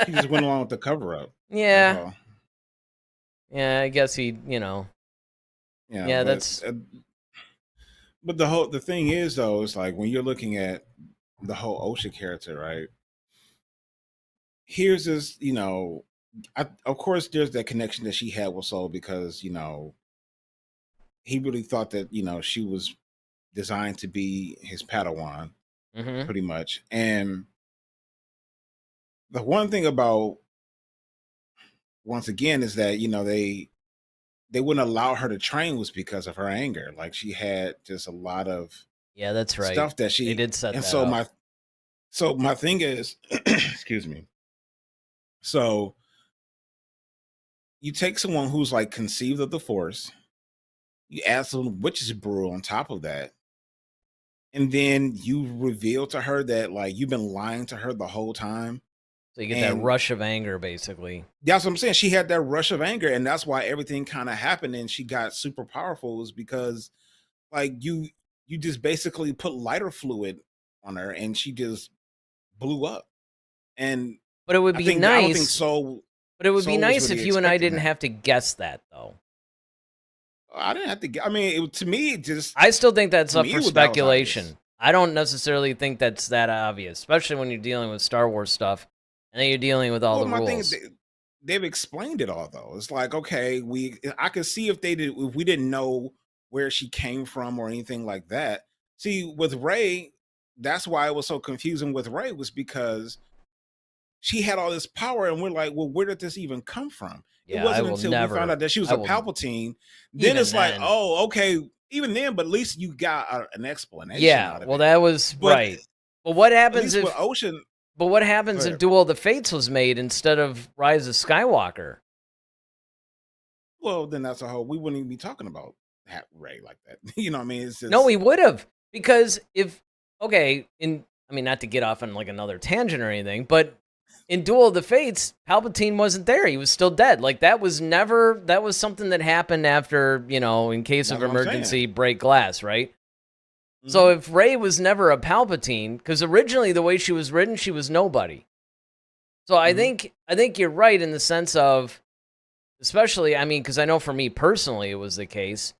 He just went along with the cover up. Yeah. Yeah, I guess he, you know. Yeah, that's. But the thing is, though, it's like when you're looking at the whole Osha character, right? Here's this, you know, of course, there's that connection that she had with Soul because, you know, he really thought that, you know, she was designed to be his Padawan, pretty much. And the one thing about, once again, is that, you know, they wouldn't allow her to train was because of her anger. Like, she had just a lot of that's right, stuff that she they did set and that so up. my thing is, excuse me. So you take someone who's like conceived of the Force, you add some witch's brew on top of that, and then you reveal to her that like you've been lying to her the whole time. So you get that rush of anger, basically. That's what I'm saying. She had that rush of anger, and that's why everything kind of happened, and she got super powerful, is because like you just basically put lighter fluid on her, and she just blew up. But it would be nice. I don't think so. But it would be nice if you and I didn't have to guess that, though. I didn't have to. I mean, to me, just. I still think that's up for speculation. I don't necessarily think that's that obvious, especially when you're dealing with Star Wars stuff, and then you're dealing with all the rules. Thing is, they've explained it all, though. It's like, okay, I could see if we didn't know where she came from or anything like that. See, with Rey, that's why it was so confusing with Rey, was because she had all this power, and we're like, well, where did this even come from? Yeah, it wasn't until we found out that she was a Palpatine. Then it's like, oh, okay, even then, but at least you got an explanation Yeah, out of well, it. that was But right. But what at happens least with if? Ocean, But what go happens if ahead. Duel of the Fates was made instead of Rise of Skywalker? Well, then that's a whole. We wouldn't even be talking about Ray like that. You know what I mean? It's No, just we would have, because if okay, I mean, not to get off on like another tangent or anything, but in Duel of the Fates, Palpatine wasn't there; he was still dead. Like that was something that happened after, in case of that's what I'm emergency, saying. break glass, right? So Hmm. if Rey was never a Palpatine, because originally the way she was written, she was nobody. So Hmm. I think you're right in the sense of, especially, I mean, because I know for me personally, it was the case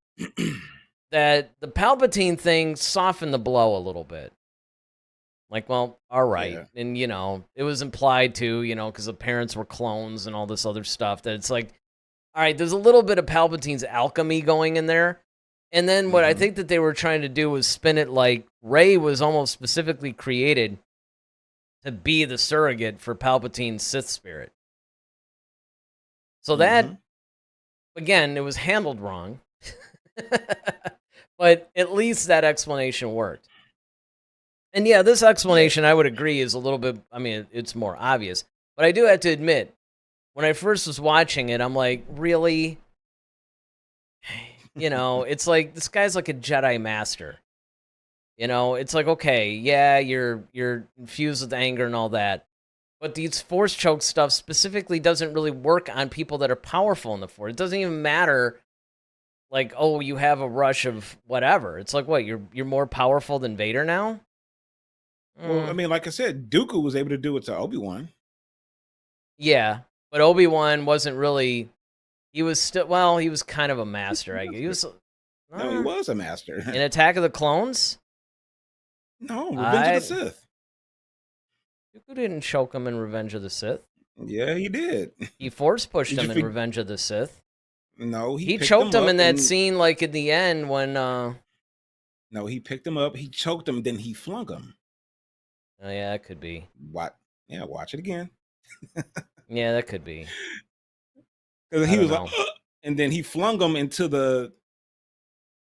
that the Palpatine thing softened the blow a little bit. Like, well, all right. Yeah. And, it was implied to, because the parents were clones and all this other stuff, that it's like, all right, there's a little bit of Palpatine's alchemy going in there. And then what I Hmm. think that they were trying to do was spin it like Rey was almost specifically created to be the surrogate for Palpatine's Sith spirit. So that, Hmm. again, it was handled wrong. But at least that explanation worked. And yeah, this Yeah. explanation, I would agree, is a little bit, I mean, it's more obvious. But I do have to admit, when I first was watching it, I'm like, really? It's like, this guy's like a Jedi master. It's like, okay, yeah, you're infused with anger and all that. But these force choke stuff specifically doesn't really work on people that are powerful in the force. It doesn't even matter, like, oh, you have a rush of whatever. It's like, what, you're more powerful than Vader now? Well, I Mm, mean, like I said, Dooku was able to do it to Obi-Wan. yeah, but Obi-Wan wasn't really. He was still, well, he was kind of a master. He was No, he uh, was a master. in Attack of the Clones. No, Revenge of the I Sith. Dooku didn't choke him in Revenge of the Sith. Yeah, he did. He force pushed Did you him in think? Revenge of the Sith. No, he He picked choked him him in up that and scene, like at the end when. no, he picked him up. He choked him, then he flung him. Oh yeah, that could be. What? Yeah, watch it again. Yeah, that could be. Because I he don't was like, know. and then he flung him into the.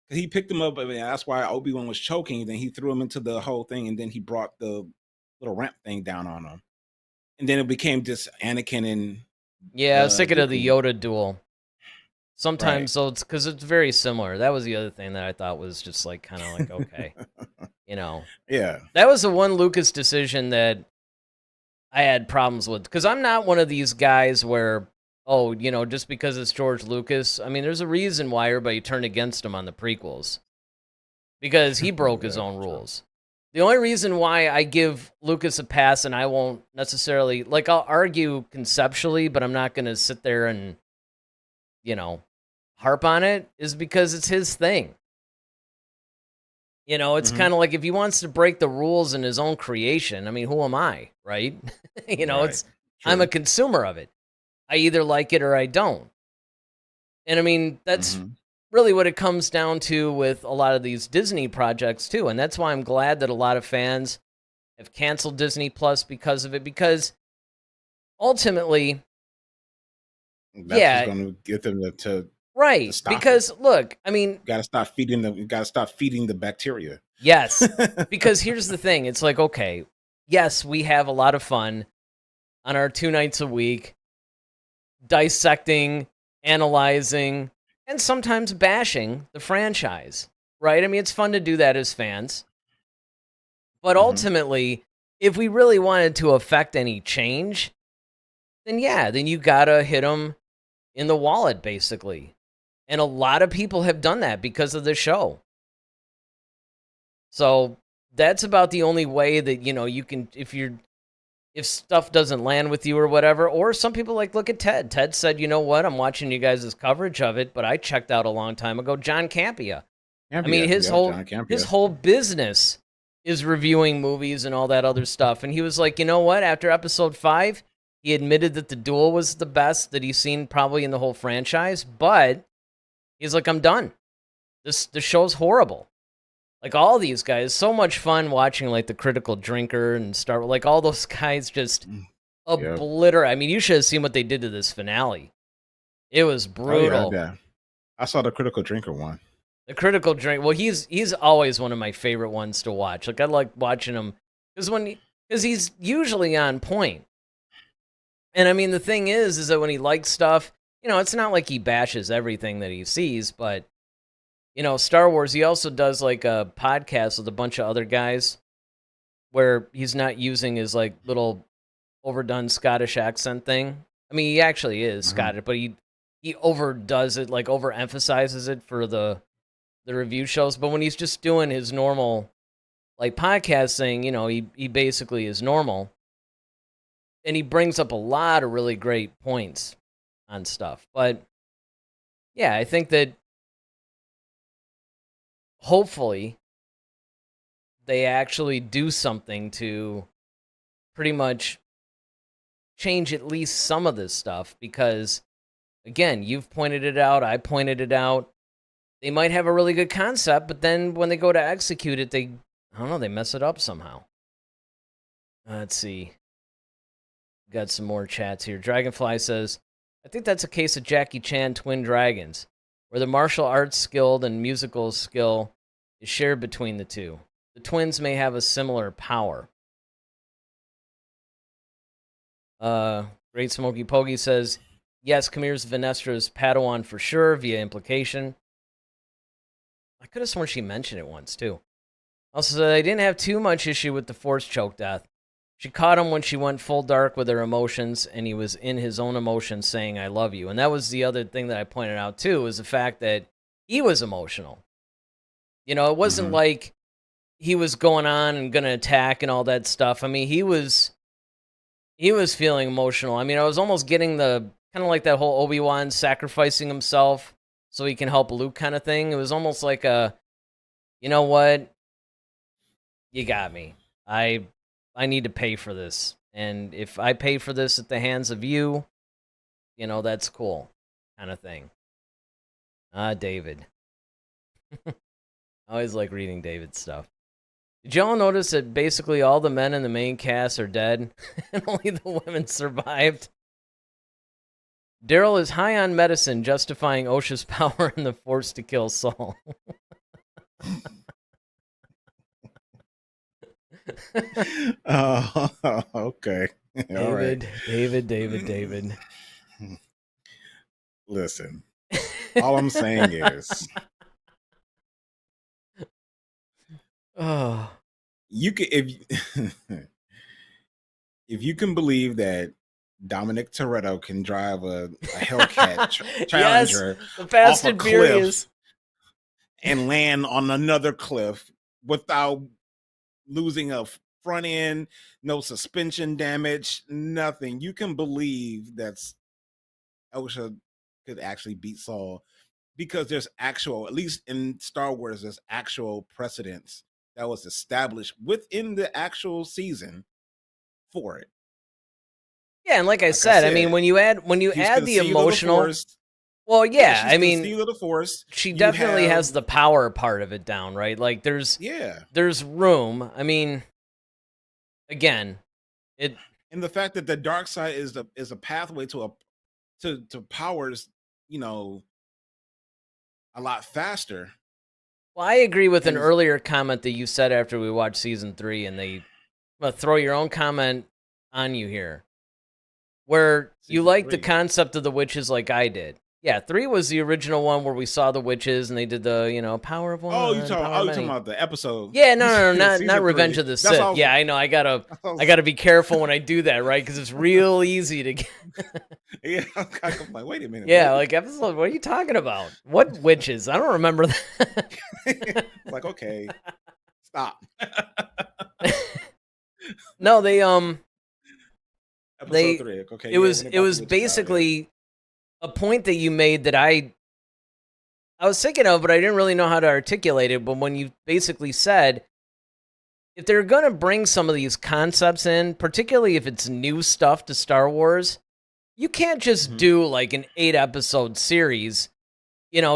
He picked him up. I mean, that's why Obi-Wan was choking. Then he threw him into the whole thing, and then he brought the little ramp thing down on him. And then it became just Anakin and Yeah, I was thinking of the Dooku. Yoda duel. Right. Sometimes, though, it's because it's very similar. That was the other thing that I thought was just like kind of like, okay, you know, Yeah. that was the one Lucas decision that I had problems with, because I'm not one of these guys where, oh, just because it's George Lucas. I mean, there's a reason why everybody turned against him on the prequels, because he broke his Yeah, own true. rules. The only reason why I give Lucas a pass, and I won't necessarily, like, I'll argue conceptually, but I'm not going to sit there and, harp on it, is because it's his thing. It's Hmm. kind of like if he wants to break the rules in his own creation, I mean, who am I, right? Right. I'm a True. consumer of it. I either like it or I don't. And I mean, that's Hmm. really what it comes down to with a lot of these Disney projects too. And that's why I'm glad that a lot of fans have canceled Disney Plus because of it, because ultimately, That's what's yeah, going to get them to right. stop it. Because look, I mean, Got to stop feeding them. You got to stop feeding the bacteria. yes, because here's the thing. It's like, okay, yes, we have a lot of fun on our 2 nights a week dissecting, analyzing, and sometimes bashing the franchise, right? I mean, it's fun to do that as fans. But Hmm. ultimately, if we really wanted to affect any change, then yeah, then you gotta hit them in the wallet, basically. And a lot of people have done that because of the show. So that's about the only way that, you can, if stuff doesn't land with you or whatever. Or some people, like, look at Ted. Ted said, you know what, I'm watching you guys' coverage of it, but I checked out a long time ago. John Campea. I mean, Campia. his Yep. whole John his Campia. whole business is reviewing movies and all that other stuff. And he was like, you know what? After episode 5, he admitted that the duel was the best that he's seen probably in the whole franchise. But he's like, I'm done. The show's horrible. Like, all these guys, so much fun watching, like, the Critical Drinker and like, all those guys just Mm. Yep. obliterate. I mean, you should have seen what they did to this finale. It was Oh yeah. brutal. Yeah. I saw the Critical Drinker one. The critical drink. Well, he's always one of my favorite ones to watch. Like I like watching him because he's usually on point. And I mean, the thing is that when he likes stuff, it's not like he bashes everything that he sees, but Star Wars. He also does like a podcast with a bunch of other guys where he's not using his like little overdone Scottish accent thing. I mean, he actually is Scottish, but he overdoes it, like overemphasizes it for the review shows. But when he's just doing his normal like podcast thing, he basically is normal. And he brings up a lot of really great points on stuff. But yeah, I think that hopefully they actually do something to pretty much change at least some of this stuff, because again, you've pointed it out, I pointed it out. They might have a really good concept, but then when they go to execute it, they mess it up somehow. Let's see. Got some more chats here. Dragonfly says, I think that's a case of Jackie Chan Twin Dragons, where the martial arts skill and musical skill is shared between the two. The twins may have a similar power. Great Smoky Poggy says, yes, Kamir's Vanestra's Padawan for sure, via implication. I could have sworn she mentioned it once, too. Also said, I didn't have too much issue with the Force choke death. She caught him when she went full dark with her emotions, and he was in his own emotions saying, I love you. And that was the other thing that I pointed out, too, was the fact that he was emotional. It wasn't like he was going on and going to attack and all that stuff. I mean, he was feeling emotional. I mean, I was almost getting the kind of like that whole Obi-Wan sacrificing himself so he can help Luke kind of thing. It was almost like you know what? You got me. I need to pay for this. And if I pay for this at the hands of you, that's cool kind of thing. David. I always like reading David's stuff. Did y'all notice that basically all the men in the main cast are dead and only the women survived? Darryl is high on medicine, justifying OSHA's power in the Force to kill Saul. Okay. David. Listen, all I'm saying is, you can if you can believe that Dominic Toretto can drive a Hellcat Challenger the Fast off and a Furious cliff and land on another cliff without losing a front end, no suspension damage, nothing. You can believe that OSHA could actually beat Saul, because there's actual, at least in Star Wars, there's actual precedence that was established within the actual season for it. Yeah, and like I said, I mean, when you add the emotional, well, yeah, I mean, the Force. She definitely has the power part of it down, right? Like there's room. I mean, again, and the fact that the dark side is a pathway to powers, a lot faster. Well, I agree with an earlier comment that you said after we watched season 3, and I'm gonna throw your own comment on you here, where you like the concept of the witches like I did. Yeah, 3 was the original one where we saw the witches and they did the, power of one. Oh, you're talking about the episode. Yeah, no, not Revenge of the Sith. Yeah, I know. I gotta be careful when I do that, right? Because it's real easy to get. Yeah, I'm like, wait a minute. Yeah, like episode. What are you talking about? What witches? I don't remember that. Like, okay, stop. No, they Episode 3. Okay, it was basically a point that you made that I was thinking of, but I didn't really know how to articulate it. But when you basically said, if they're going to bring some of these concepts in, particularly if it's new stuff to Star Wars, you can't just do like an 8-episode series,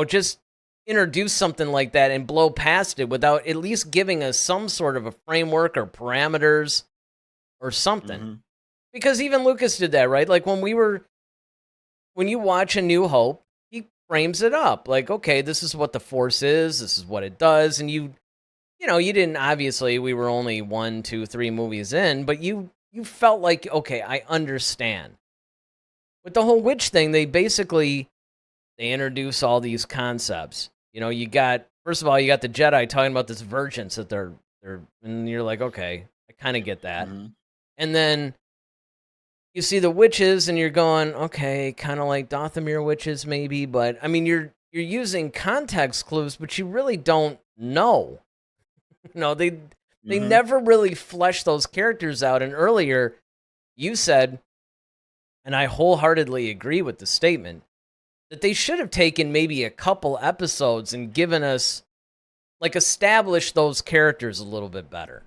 just introduce something like that and blow past it without at least giving us some sort of a framework or parameters or something. Because even Lucas did that, right? Like when you watch A New Hope, he frames it up like, okay, this is what the Force is, this is what it does, and you didn't, obviously, we were only 1, 2, 3 movies in, but you felt like, okay, I understand. With the whole witch thing, they introduce all these concepts. You got, first of all, you got the Jedi talking about this virgins that they're, and you're like, okay, I kind of get that. Mm-hmm. And then you see the witches, and you're going, okay, kind of like Dathomir witches, maybe, but I mean, you're using context clues, but you really don't know. They Mm-hmm. never really flesh those characters out. And earlier, you said, and I wholeheartedly agree with the statement, that they should have taken maybe a couple episodes and given us, like, established those characters a little bit better.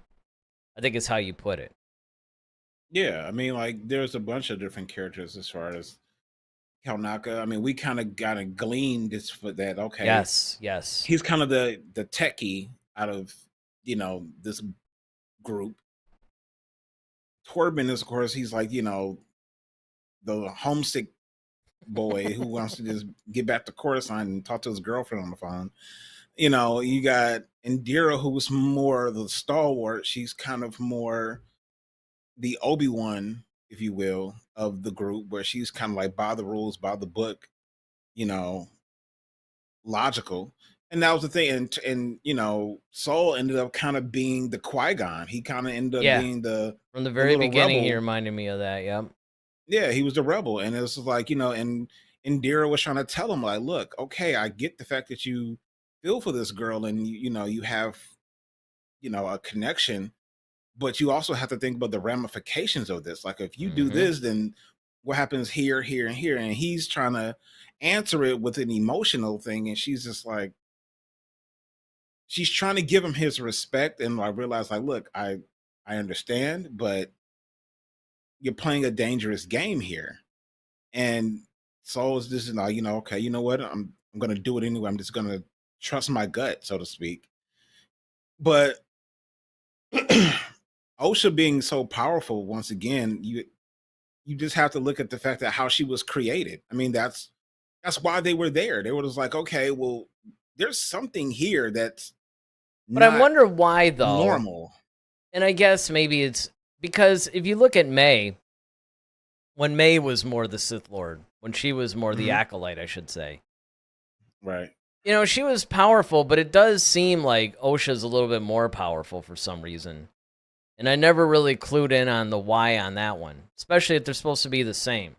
I think is how you put it. Yeah, I mean, like, there's a bunch of different characters as far as Kalnaka. I mean, we kind of gleaned this for that. Okay, Yes. he's kind of the techie out of this group. Torben is, of course, he's like the homesick boy who wants to just get back to Coruscant and talk to his girlfriend on the phone. You got Indira, who was more the stalwart. She's kind of more the Obi-Wan, if you will, of the group, where she's kind of like by the rules, by the book, logical. And that was the thing. And Saul ended up kind of being the Qui-Gon. He kind of ended up being from the very beginning, rebel. he reminded me of that. Yep. Yeah, he was the rebel. And it was like, and Indira was trying to tell him, like, look, okay, I get the fact that you feel for this girl and you have a connection, but you also have to think about the ramifications of this. Like, if you do this, then what happens here, here, and here? And he's trying to answer it with an emotional thing, and she's just like, she's trying to give him his respect. And I realize, like, look, I understand, but you're playing a dangerous game here. And Saul is just like, okay, you know what? I'm gonna do it anyway. I'm just gonna trust my gut, so to speak. But Osha being so powerful, once again, you just have to look at the fact that how she was created. I mean, that's why they were there. They were just like, okay, well, there's something here that's But I wonder why, though. Normal. And I guess maybe it's because if you look at May, when May was more the Sith Lord, when she was more the Acolyte, I should say. Right. She was powerful, but it does seem like Osha's a little bit more powerful for some reason. And I never really clued in on the why on that one, especially if they're supposed to be the same.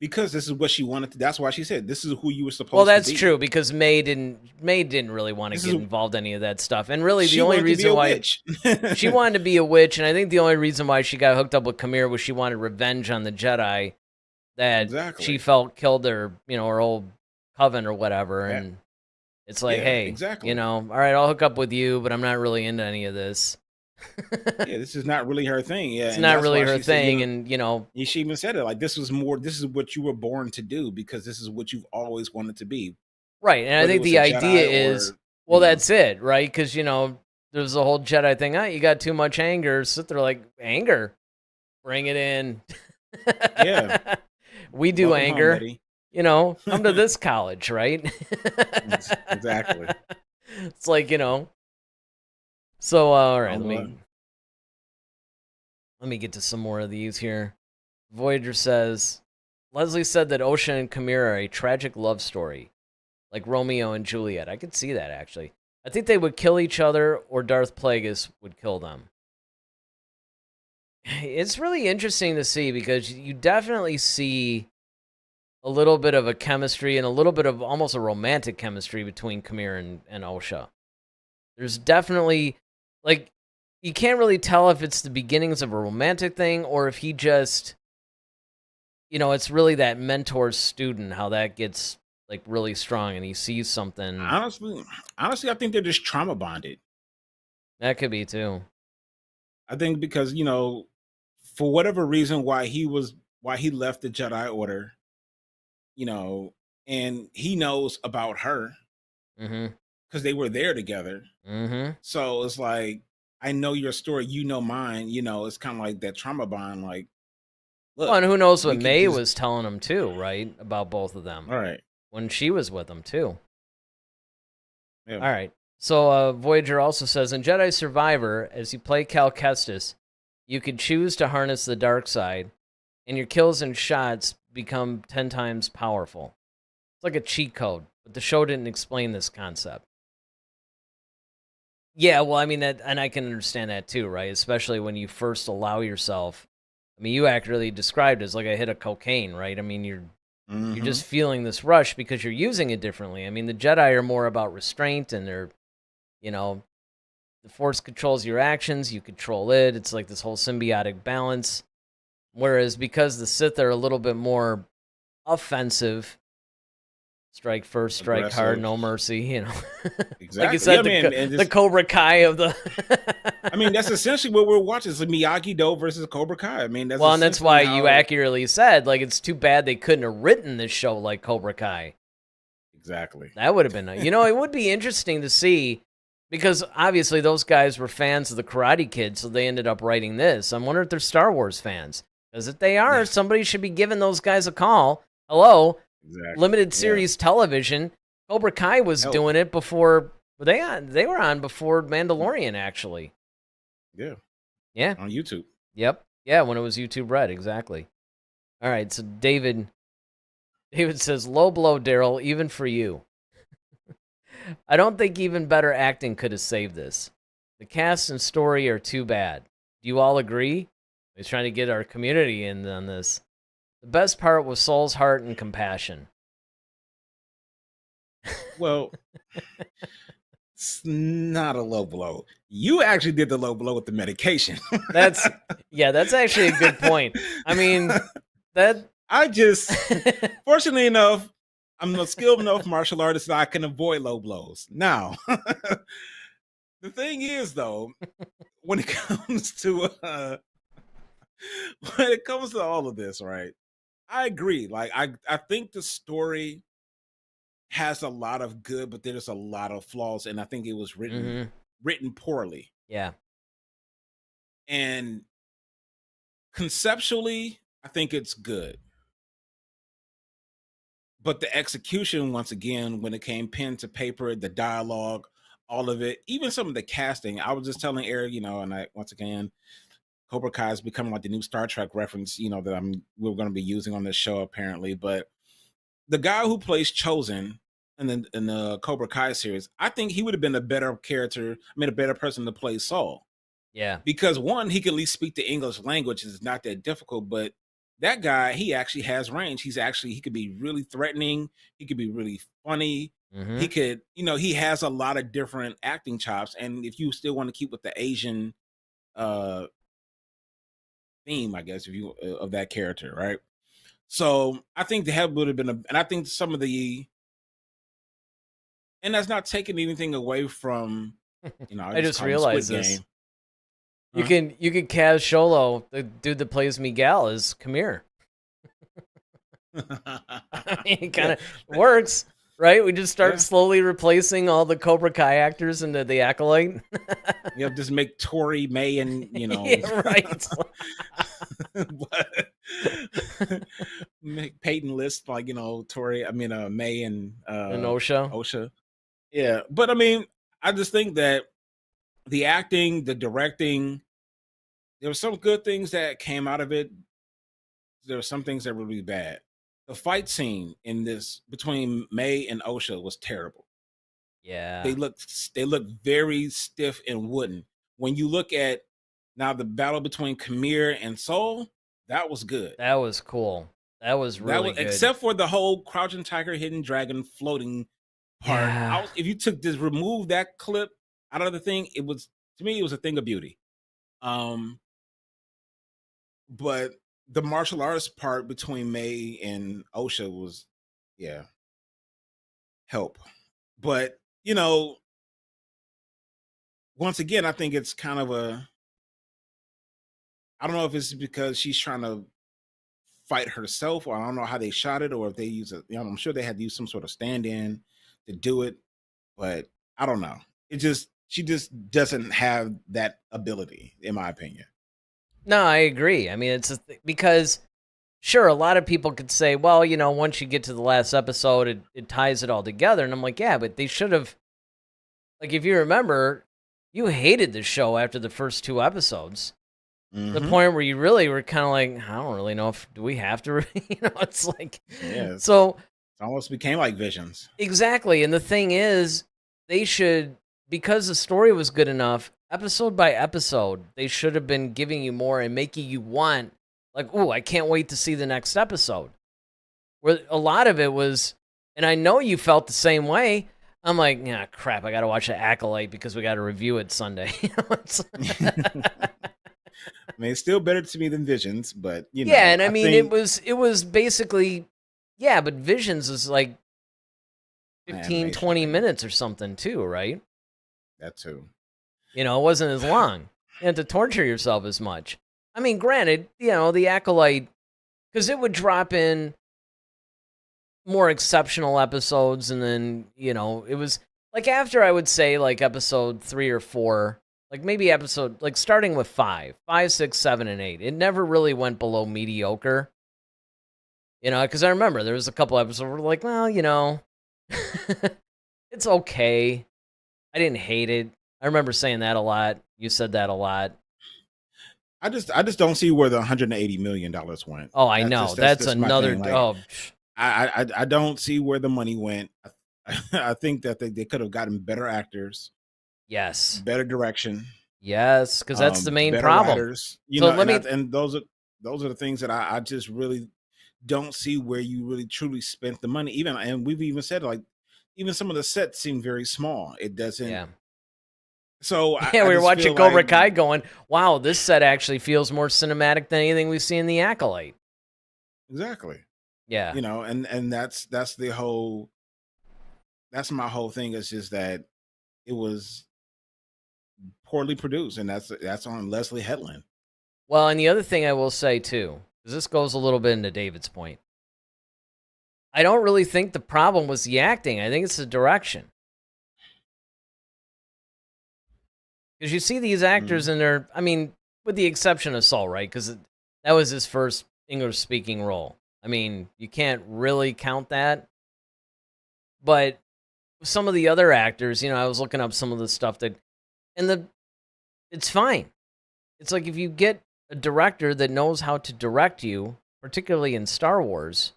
Because this is what she wanted to. That's why she said this is who you were supposed to be. Well, that's true, because May didn't really want to get involved in any of that stuff. And really, the only reason why she wanted to be a witch, and I think the only reason why she got hooked up with Khmer was she wanted revenge on the Jedi that she felt killed her, her old coven or whatever. Yeah. And it's like, hey, exactly. all right, I'll hook up with you, but I'm not really into any of this. Yeah, this is not really her thing. Yeah, it's not really her thing. Said, and she even said it like, this is what you were born to do, because this is what you've always wanted to be. Right. And I think the idea is, well, that's it, right? Because there's the whole Jedi thing. You got too much anger. Sit there like, anger, bring it in. Yeah, we do welcome anger home, come to this college, right? Exactly. It's like, so, all right, let me get to some more of these here. Voyager says, Leslie said that Osha and Khmer are a tragic love story, like Romeo and Juliet. I could see that, actually. I think they would kill each other, or Darth Plagueis would kill them. It's really interesting to see, because you definitely see a little bit of a chemistry and a little bit of almost a romantic chemistry between Khmer and Osha. There's definitely, like, you can't really tell if it's the beginnings of a romantic thing or if he just, it's really that mentor-student, how that gets, like, really strong and he sees something. Honestly, I think they're just trauma bonded. That could be, too. I think because, for whatever reason, why he left the Jedi Order, and he knows about her because they were there together. So it's like, I know your story, you know mine. It's kind of like that trauma bond. Like, look, well, and who knows what May was telling him too, right? About both of them. All right. when she was with him too. Yeah. All right. So Voyager also says, in Jedi Survivor, as you play Cal Kestis, you could choose to harness the dark side, and your kills and shots become 10 times powerful. It's like a cheat code, but the show didn't explain this concept. Yeah, well, I mean, that, and I can understand that too, right? Especially when you first allow yourself. I mean, you accurately described it as like a hit of cocaine, right? I mean, you're just feeling this rush because you're using it differently. I mean, the Jedi are more about restraint, and they're, the Force controls your actions, you control it. It's like this whole symbiotic balance. Whereas because the Sith are a little bit more offensive, strike first, strike hard, no mercy, Exactly. Like you said, the Cobra Kai of the... I mean, that's essentially what we're watching. It's a Miyagi-Do versus Cobra Kai. I mean, and that's why you accurately said, like, it's too bad they couldn't have written this show like Cobra Kai. Exactly. That would have been... it would be interesting to see, because obviously those guys were fans of the Karate Kid, so they ended up writing this. I'm wondering if they're Star Wars fans. Because if they are, somebody should be giving those guys a call. Hello, limited series television. Cobra Kai was doing it before... They were on before Mandalorian, actually. Yeah. Yeah. On YouTube. Yep. Yeah, when it was YouTube Red, exactly. All right, so David says, low blow, Daryl, even for you. I don't think even better acting could have saved this. The cast and story are too bad. Do you all agree? He's trying to get our community in on this. The best part was Soul's heart and compassion. Well, it's not a low blow. You actually did the low blow with the medication. That's actually a good point. I mean, fortunately enough, I'm a skilled enough martial artist that I can avoid low blows. Now, the thing is, though, when it comes to all of this, right? I agree. Like, I think the story has a lot of good, but there's a lot of flaws, and I think it was written poorly. Yeah. And conceptually, I think it's good. But the execution, once again, when it came pen to paper, the dialogue, all of it, even some of the casting, I was just telling Eric, and once again, Cobra Kai is becoming like the new Star Trek reference, that we're going to be using on this show apparently. But the guy who plays Chosen in the Cobra Kai series, I think he would have been a better character, a better person to play Saul. Yeah. Because one, he could at least speak the English language. It's not that difficult, but that guy, he actually has range. He could be really threatening. He could be really funny. He could, he has a lot of different acting chops. And if you still want to keep with the Asian theme, I guess, of that character, right? So I think the help would have been, and I think some of and that's not taking anything away from, I just realized this. You can cast Sholo, the dude that plays Miguel, as Khmer. I mean, it kind of works, right? We just start slowly replacing all the Cobra Kai actors into the Acolyte. Just make Tori, May, and yeah, right. But make Peyton List like Tori. May and OSHA. Yeah, but I just think that the acting, the directing, there were some good things that came out of it. There were some things that were really bad. The fight scene in this between May and OSHA was terrible. Yeah, they look very stiff and wooden. When you look at now the battle between Khmer and Soul, that was good. That was cool. That was really good. Except for the whole Crouching Tiger, Hidden Dragon floating part. Yeah. If you remove that clip out of the thing, to me it was a thing of beauty. But the martial arts part between May and OSHA was, help. But, once again, I think it's kind of I don't know if it's because she's trying to fight herself, or I don't know how they shot it, or if they use it. I'm sure they had to use some sort of stand-in to do it, but I don't know. She just doesn't have that ability, in my opinion. No, I agree. I mean, it's because sure, a lot of people could say, well, once you get to the last episode, it ties it all together. And I'm like, yeah, but they should have, like, if you remember, you hated the show after the first 2 episodes. The point where you really were kind of like, I don't really know do we have to, it's like, so it almost became like Visions. Exactly. And the thing is, they should, because the story was good enough, episode by episode, they should have been giving you more and making you want, like, oh, I can't wait to see the next episode. Where a lot of it was, and I know you felt the same way. I'm like, yeah, crap, I got to watch the Acolyte because we got to review it Sunday. I mean, it's still better to me than Visions, but yeah, and I mean, it was basically, yeah, but Visions is like 15, 20 minutes or something too, right? That too. It wasn't as long. You had to torture yourself as much. I mean, granted, the Acolyte, because it would drop in more exceptional episodes, and then, it was, like, after, I would say, like, episode 3 or 4, like, maybe episode, like, starting with 5, 6, 7, and 8, it never really went below mediocre. Because I remember there was a couple episodes where, like, well, it's okay. I didn't hate it. I remember saying that a lot. You said that a lot. I just don't see where the $180 million went. Oh, I know. That's another. Like, I don't see where the money went. I think that they could have gotten better actors. Yes. Better direction. Yes, because that's the main problem. Writers, and those are the things that I just really don't see where you really truly spent the money. And we've even said, like, even some of the sets seem very small. It doesn't. Yeah. So yeah, we were watching Cobra Kai going, wow, this set actually feels more cinematic than anything we see in the Acolyte. Exactly. Yeah. And that's the whole. That's my whole thing. Is just that it was poorly produced, and that's on Leslie Hetland. Well, and the other thing I will say too, because this goes a little bit into David's point, I don't really think the problem was the acting. I think it's the direction. Because you see these actors in their, I mean, with the exception of Saul, right? Because that was his first English-speaking role. I mean, you can't really count that. But some of the other actors, I was looking up some of the stuff that, and it's fine. It's like if you get a director that knows how to direct you, particularly in Star Wars,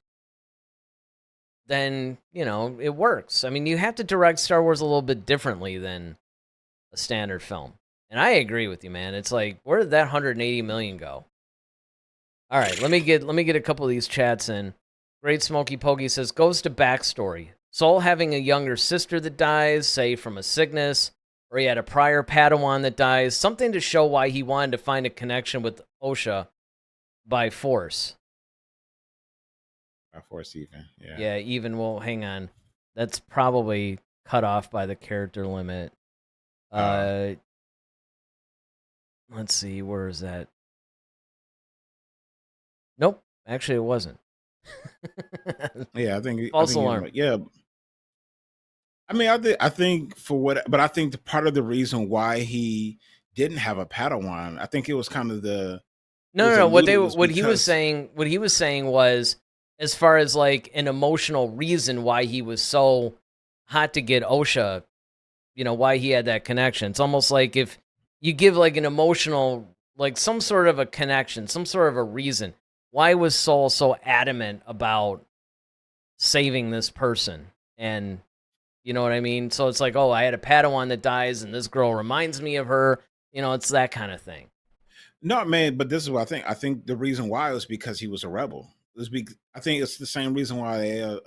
then, it works. I mean, you have to direct Star Wars a little bit differently than a standard film. And I agree with you, man. It's like, where did that 180 million go? All right, let me get a couple of these chats in. Great Smoky Pokey says, goes to backstory. Saul having a younger sister that dies, say from a sickness, or he had a prior Padawan that dies, something to show why he wanted to find a connection with Osha by force. By force, even. Yeah. Yeah, even. Well, hang on. That's probably cut off by the character limit. Let's see, where is that? Nope, actually, it wasn't. Yeah, I think false alarm. Yeah, I mean, I think but I think part of the reason why he didn't have a Padawan, I think it was kind of the no. What he was saying was, as far as like an emotional reason why he was so hot to get Osha, why he had that connection. It's almost like if you give like an emotional, like some sort of a connection, some sort of a reason. Why was Saul so adamant about saving this person? And you know what I mean? So it's like, oh, I had a Padawan that dies and this girl reminds me of her. It's that kind of thing. No, man, but this is what I think. I think the reason why was because he was a rebel. I think it's the same reason why it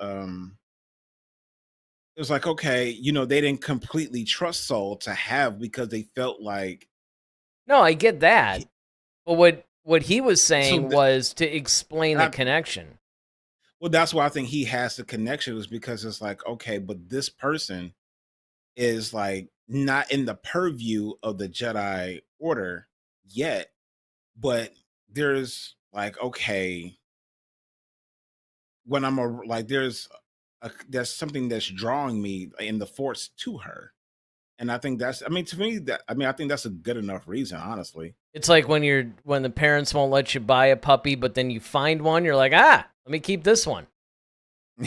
was like, okay, they didn't completely trust Saul to have, because they felt like. No, I get that. But what he was saying was to explain the connection. Well, that's why I think he has the connection, is because it's like, okay, but this person is like not in the purview of the Jedi Order yet, but there's like, okay, when there's something that's drawing me in the Force to her. And I think that's, I mean, to me, I think that's a good enough reason, honestly. It's like when the parents won't let you buy a puppy, but then you find one, you're like, let me keep this one.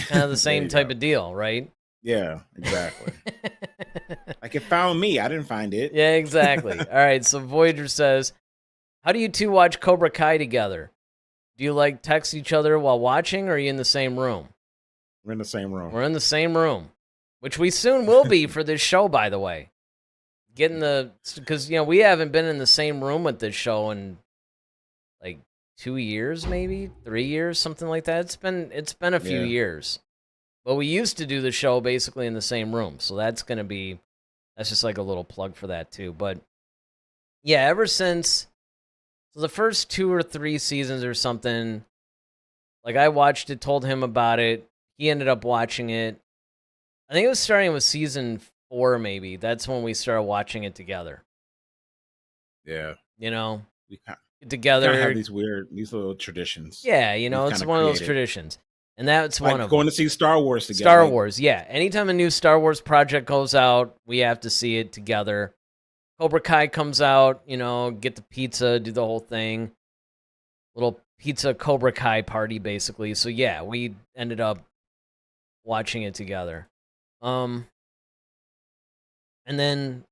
Kind of the same type of deal, right? Yeah, exactly. Like it found me. I didn't find it. Yeah, exactly. All right, so Voyager says, how do you two watch Cobra Kai together? Do you like text each other while watching, or are you in the same room? We're in the same room. We're in the same room, which we soon will be for this show, by the way. Because, we haven't been in the same room with this show in like 2 years, maybe 3 years, something like that. It's been a few years. But we used to do the show basically in the same room. So that's just like a little plug for that too. But yeah, ever since the first 2 or 3 seasons or something, like I watched it, told him about it. He ended up watching it. I think it was starting with season 4, maybe. That's when we started watching it together. Yeah. We get together. We have these little traditions. Yeah, it's one of those traditions. And that's like one of going them. To see Star Wars together. Star Wars, yeah. Anytime a new Star Wars project goes out, we have to see it together. Cobra Kai comes out, get the pizza, do the whole thing. Little pizza Cobra Kai party, basically. So yeah, we ended up watching it together. And then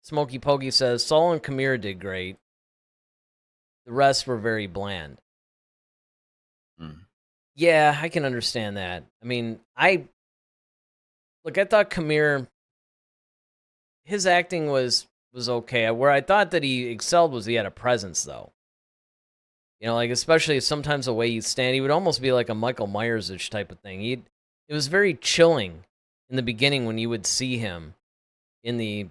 Smokey Pokey says, Saul and Kamira did great. The rest were very bland. Yeah, I can understand that. I mean, I thought Kamir, his acting was okay. Where I thought that he excelled was he had a presence, though. Like especially sometimes the way he'd stand, he would almost be like a Michael Myers-ish type of thing. It was very chilling in the beginning when you would see him in the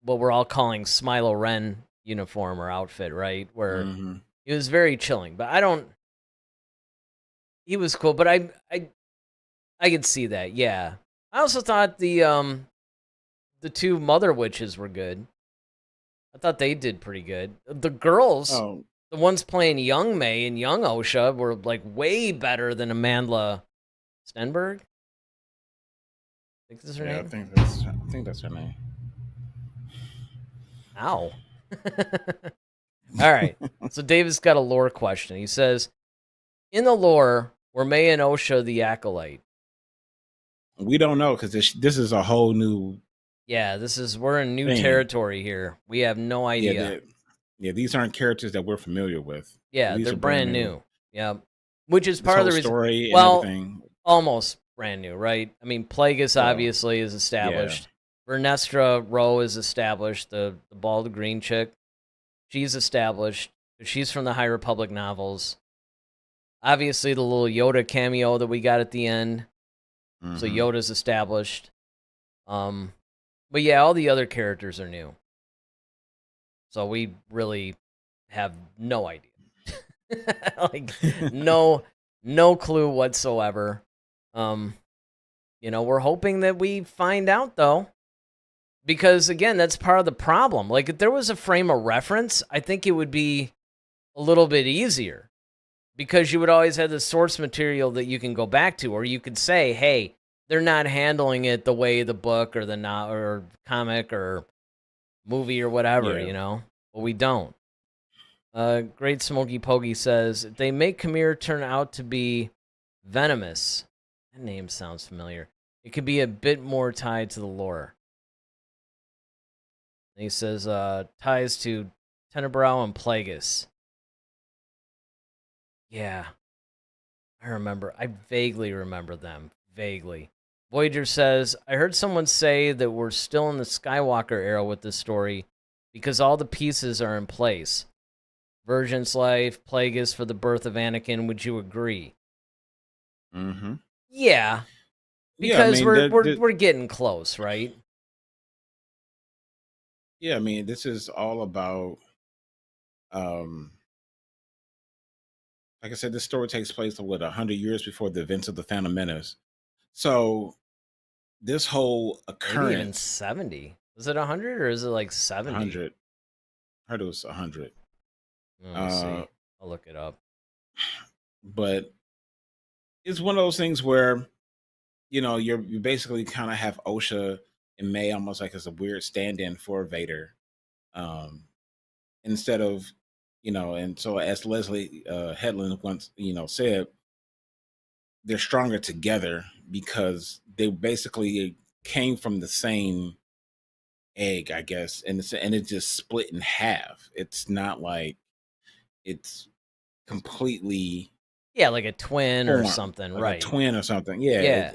what we're all calling Smilo Ren uniform or outfit, right? Where it was very chilling. But he was cool, but I could see that. Yeah, I also thought the 2 mother witches were good. I thought they did pretty good. The girls, the ones playing young May and young Osha, were like way better than Amandla Stenberg. I think that's her name. I think that's her name. Ow. All right. So David's got a lore question. He says, in the lore, were May and Osha the Acolyte? We don't know because this is a whole new. Yeah, we're in new territory here. We have no idea. Yeah, these aren't characters that we're familiar with. Yeah, they're brand new. Yeah, which is part of the reason. Story and everything. Almost brand new, right? I mean, Plagueis obviously is established. Yeah. Vernestra Rowe is established. The bald green chick, she's established. She's from the High Republic novels. Obviously, the little Yoda cameo that we got at the end. So Yoda's established. But yeah, all the other characters are new. So we really have no idea. Like no clue whatsoever. We're hoping that we find out though. Because again, that's part of the problem. Like if there was a frame of reference, I think it would be a little bit easier. Because you would always have the source material that you can go back to, or you could say, hey, they're not handling it the way the book or or comic or movie or whatever, but we don't. Great Smokey Pokey says, if they make Kamir turn out to be venomous, that name sounds familiar, it could be a bit more tied to the lore. And he says, ties to Tenebrow and Plagueis. Yeah, I vaguely remember them. Vaguely. Voyager says, I heard someone say that we're still in the Skywalker era with this story because all the pieces are in place. Virgin's life, Plagueis for the birth of Anakin. Would you agree? Yeah. Because we're getting close, right? Yeah, I mean, this is all about like I said, this story takes place 100 years before the events of the Phantom Menace. So this whole occurrence, maybe even 70. Was it 100 or is it like 70? 100. I heard it was 100. Let me see. I'll look it up. But it's one of those things where you basically kind of have Osha and May almost like as a weird stand-in for Vader, instead of, and so as Leslie Headland once said, they're stronger together because they basically came from the same egg, I guess, and it just split in half. It's not like it's completely Yeah, like a twin or formed something, like a right? twin or something. Yeah, Yeah.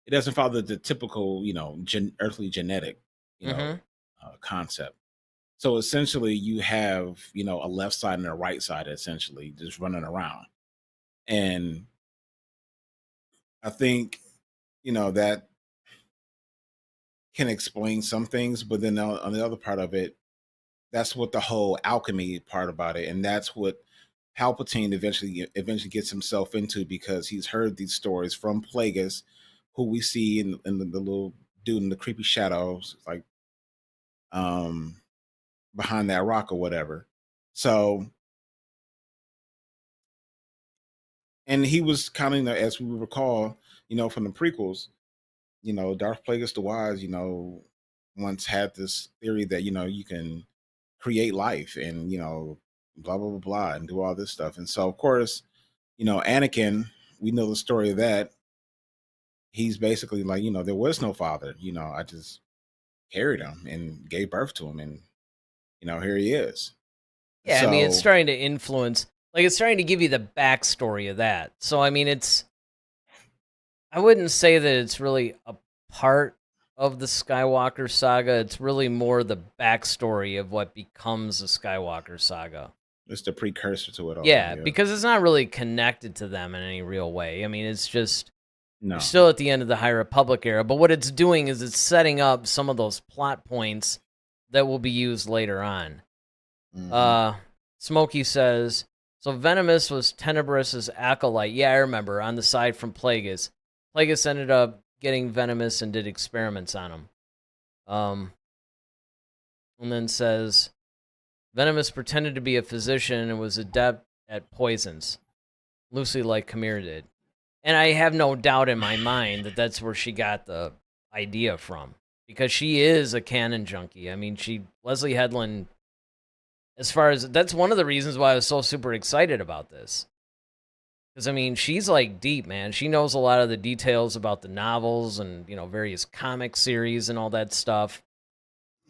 it doesn't follow the typical, earthly genetic, Mm-hmm. concept. So essentially, you have, a left side and a right side, essentially just running around, and I think, that can explain some things, but then on the other part of it, that's what the whole alchemy part about it, and that's what Palpatine eventually gets himself into, because he's heard these stories from Plagueis, who we see in the little dude in the creepy shadows, like um behind that rock or whatever. So, and he was kind of, as we recall, from the prequels, Darth Plagueis the Wise, once had this theory that, you can create life and, blah, blah, blah, blah, and do all this stuff. And so, of course, Anakin, we know the story of that. He's basically like, there was no father, I just carried him and gave birth to him. And, here he is. Yeah, I mean, it's So, trying to influence, like, it's trying to give you the backstory of that. So, I mean, I wouldn't say that it's really a part of the Skywalker saga. It's really more the backstory of what becomes the Skywalker saga. it's the precursor to it all. Yeah, Yeah. because it's not really connected to them in any real way. I mean, it's just, No. you're still at the end of the High Republic era, but what it's doing is it's setting up some of those plot points that will be used later on. Smokey says, so Venomous was Tenebrous' acolyte. Yeah, I remember, on the side from Plagueis. Plagueis ended up getting Venomous and did experiments on him. And then says, Venomous pretended to be a physician and was adept at poisons, loosely like Khmer did. And I have no doubt in my mind that that's where she got the idea from, because she is a canon junkie. I mean, Leslie Headland, as far as, that's one of the reasons why I was so super excited about this. Because, I mean, she's like deep, man. She knows a lot of the details about the novels and, various comic series and all that stuff.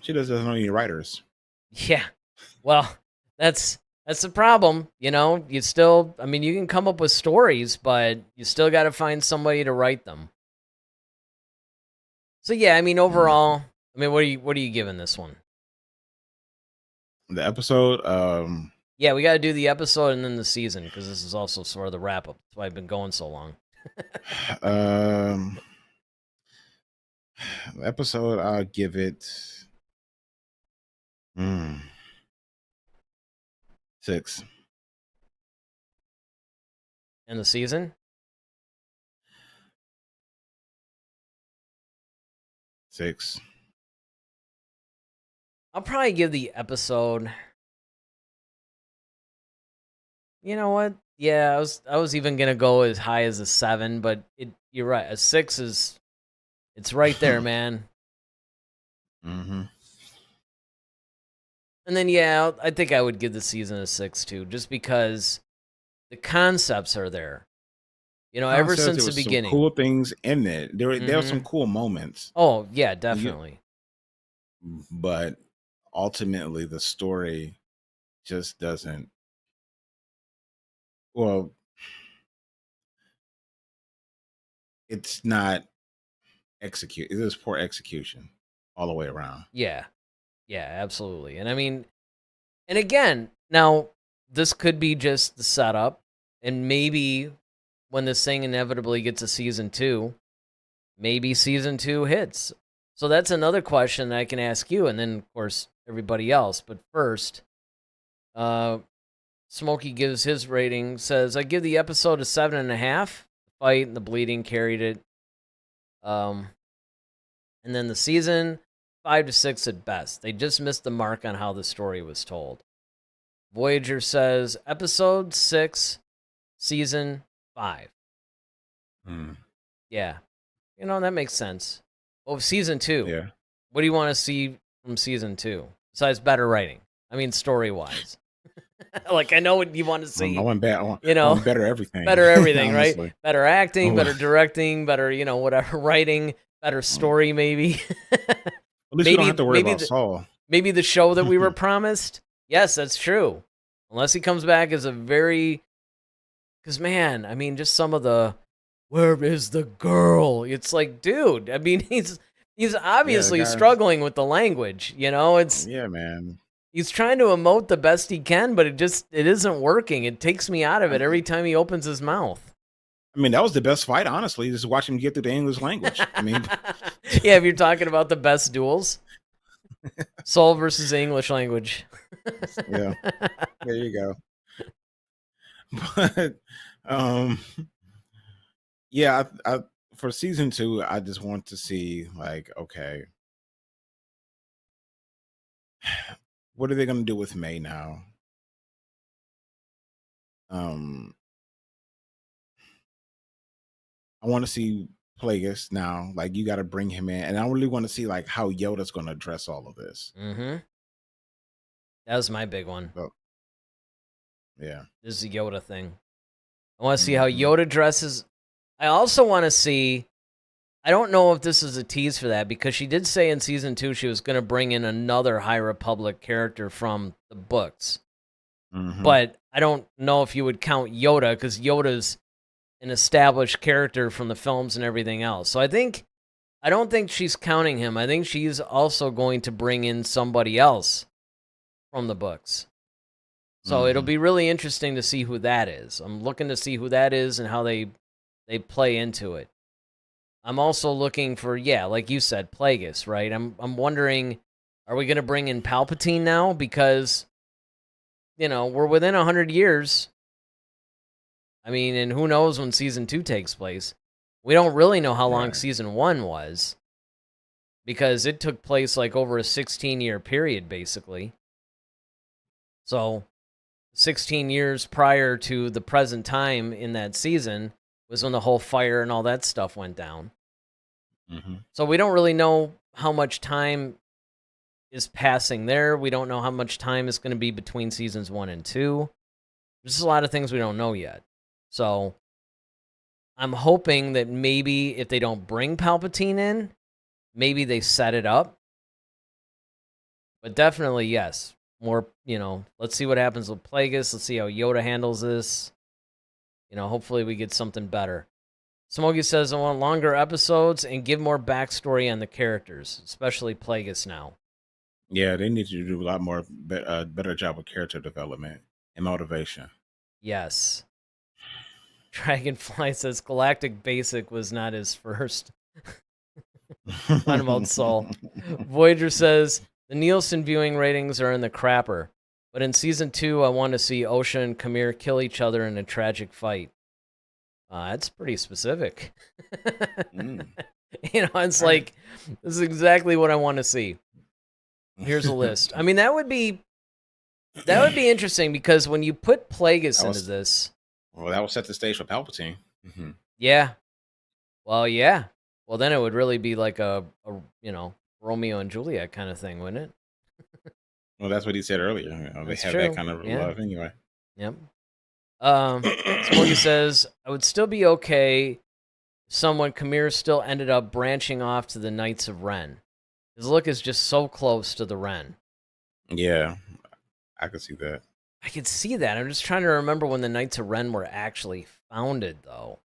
She doesn't know any writers. Yeah. Well, that's the problem. You still, I mean, you can come up with stories, but you still got to find somebody to write them. So yeah, I mean, overall, I mean, what are you giving this one? The episode, yeah, we got to do the episode and then the season, because this is also sort of the wrap up. That's why I've been going so long. the episode, I'll give it 6. And the season? 6. I'll probably give the episode. You know what? Yeah, I was even gonna go as high as a 7, but you're right. A 6 it's right there, man. And then yeah, I think I would give the season a 6 too, just because the concepts are there. Ever since the beginning. Some cool things in it. There were some cool moments. Oh yeah, definitely. But ultimately, the story just doesn't. Well, it's not execute. It is poor execution all the way around. Yeah, absolutely. And I mean, and again, now this could be just the setup, and maybe when this thing inevitably gets a season 2, maybe season 2 hits. So that's another question that I can ask you, and then of course everybody else. But first, Smokey gives his rating. Says, I give the episode a 7.5. The fight and the bleeding carried it. And then the season, 5 to 6 at best. They just missed the mark on how the story was told. Voyager says, episode 6, season 5. Yeah. That makes sense. Oh, season 2. Yeah. What do you want to see from season 2 besides better writing? I mean, story wise. Like, I know what you want to see. I want better. You I know, want better everything. better everything, right? Honestly. Better acting, Oh. better directing, better, you know, whatever, writing, better story, maybe. At least we don't have to worry about Saul. Maybe the show that we were promised. Yes, that's true. Unless he comes back as a very, because man, I mean, just some of the, where is the girl? It's like, dude, I mean, he's obviously struggling with the language, you know. It's man. He's trying to emote the best he can, but it isn't working. It takes me out of it every time he opens his mouth. I mean, that was the best fight, honestly, just watch him get through the English language. I mean, yeah, if you're talking about the best duels, Soul versus the English language. Yeah, there you go. But yeah, I for season 2, I just want to see, like, okay, what are they going to do with May now? I want to see Plagueis now. Like, you got to bring him in, and I really want to see like how Yoda's going to address all of this. Mm-hmm. That was my big one. So, yeah, this is a Yoda thing. I want to see how Yoda dresses. I also want to see. I don't know if this is a tease for that, because she did say in season 2 she was going to bring in another High Republic character from the books. But I don't know if you would count Yoda, because Yoda's an established character from the films and everything else. So I don't think she's counting him. I think she's also going to bring in somebody else from the books. So it'll be really interesting to see who that is. I'm looking to see who that is and how they play into it. I'm also looking for, like you said, Plagueis, right? I'm wondering, are we going to bring in Palpatine now? Because, you know, we're within 100 years. I mean, and who knows when season 2 takes place. We don't really know how long season 1 was, because it took place like over a 16-year period, basically. So 16 years prior to the present time in that season was when the whole fire and all that stuff went down. So we don't really know how much time is passing there. We don't know how much time is going to be between seasons 1 and 2. There's a lot of things we don't know yet. So I'm hoping that maybe if they don't bring Palpatine in, maybe they set it up. But definitely, yes. More, you know, let's see what happens with Plagueis. Let's see how Yoda handles this. You know, hopefully we get something better. Smokey says, I want longer episodes and give more backstory on the characters, especially Plagueis now. Yeah, they need to do a lot more better job with character development and motivation. Yes. Dragonfly says Galactic Basic was not his first. Fun about Saul. Voyager says the Nielsen viewing ratings are in the crapper, but in season 2, I want to see Osha and Kamir kill each other in a tragic fight. That's pretty specific. You know, it's like, this is exactly what I want to see. Here's a list. I mean, that would be interesting, because when you put Plagueis into this, well, that will set the stage for Palpatine. Yeah. Well, yeah. Well, then it would really be like a you know, Romeo and Juliet kind of thing, wouldn't it? Well, that's what he said earlier. You know, they have that kind of love anyway. Yep. Smokey says, I would still be okay if someone Kamir still ended up branching off to the Knights of Ren. His look is just so close to the Ren. Yeah, I could see that. I could see that. I'm just trying to remember when the Knights of Ren were actually founded, though.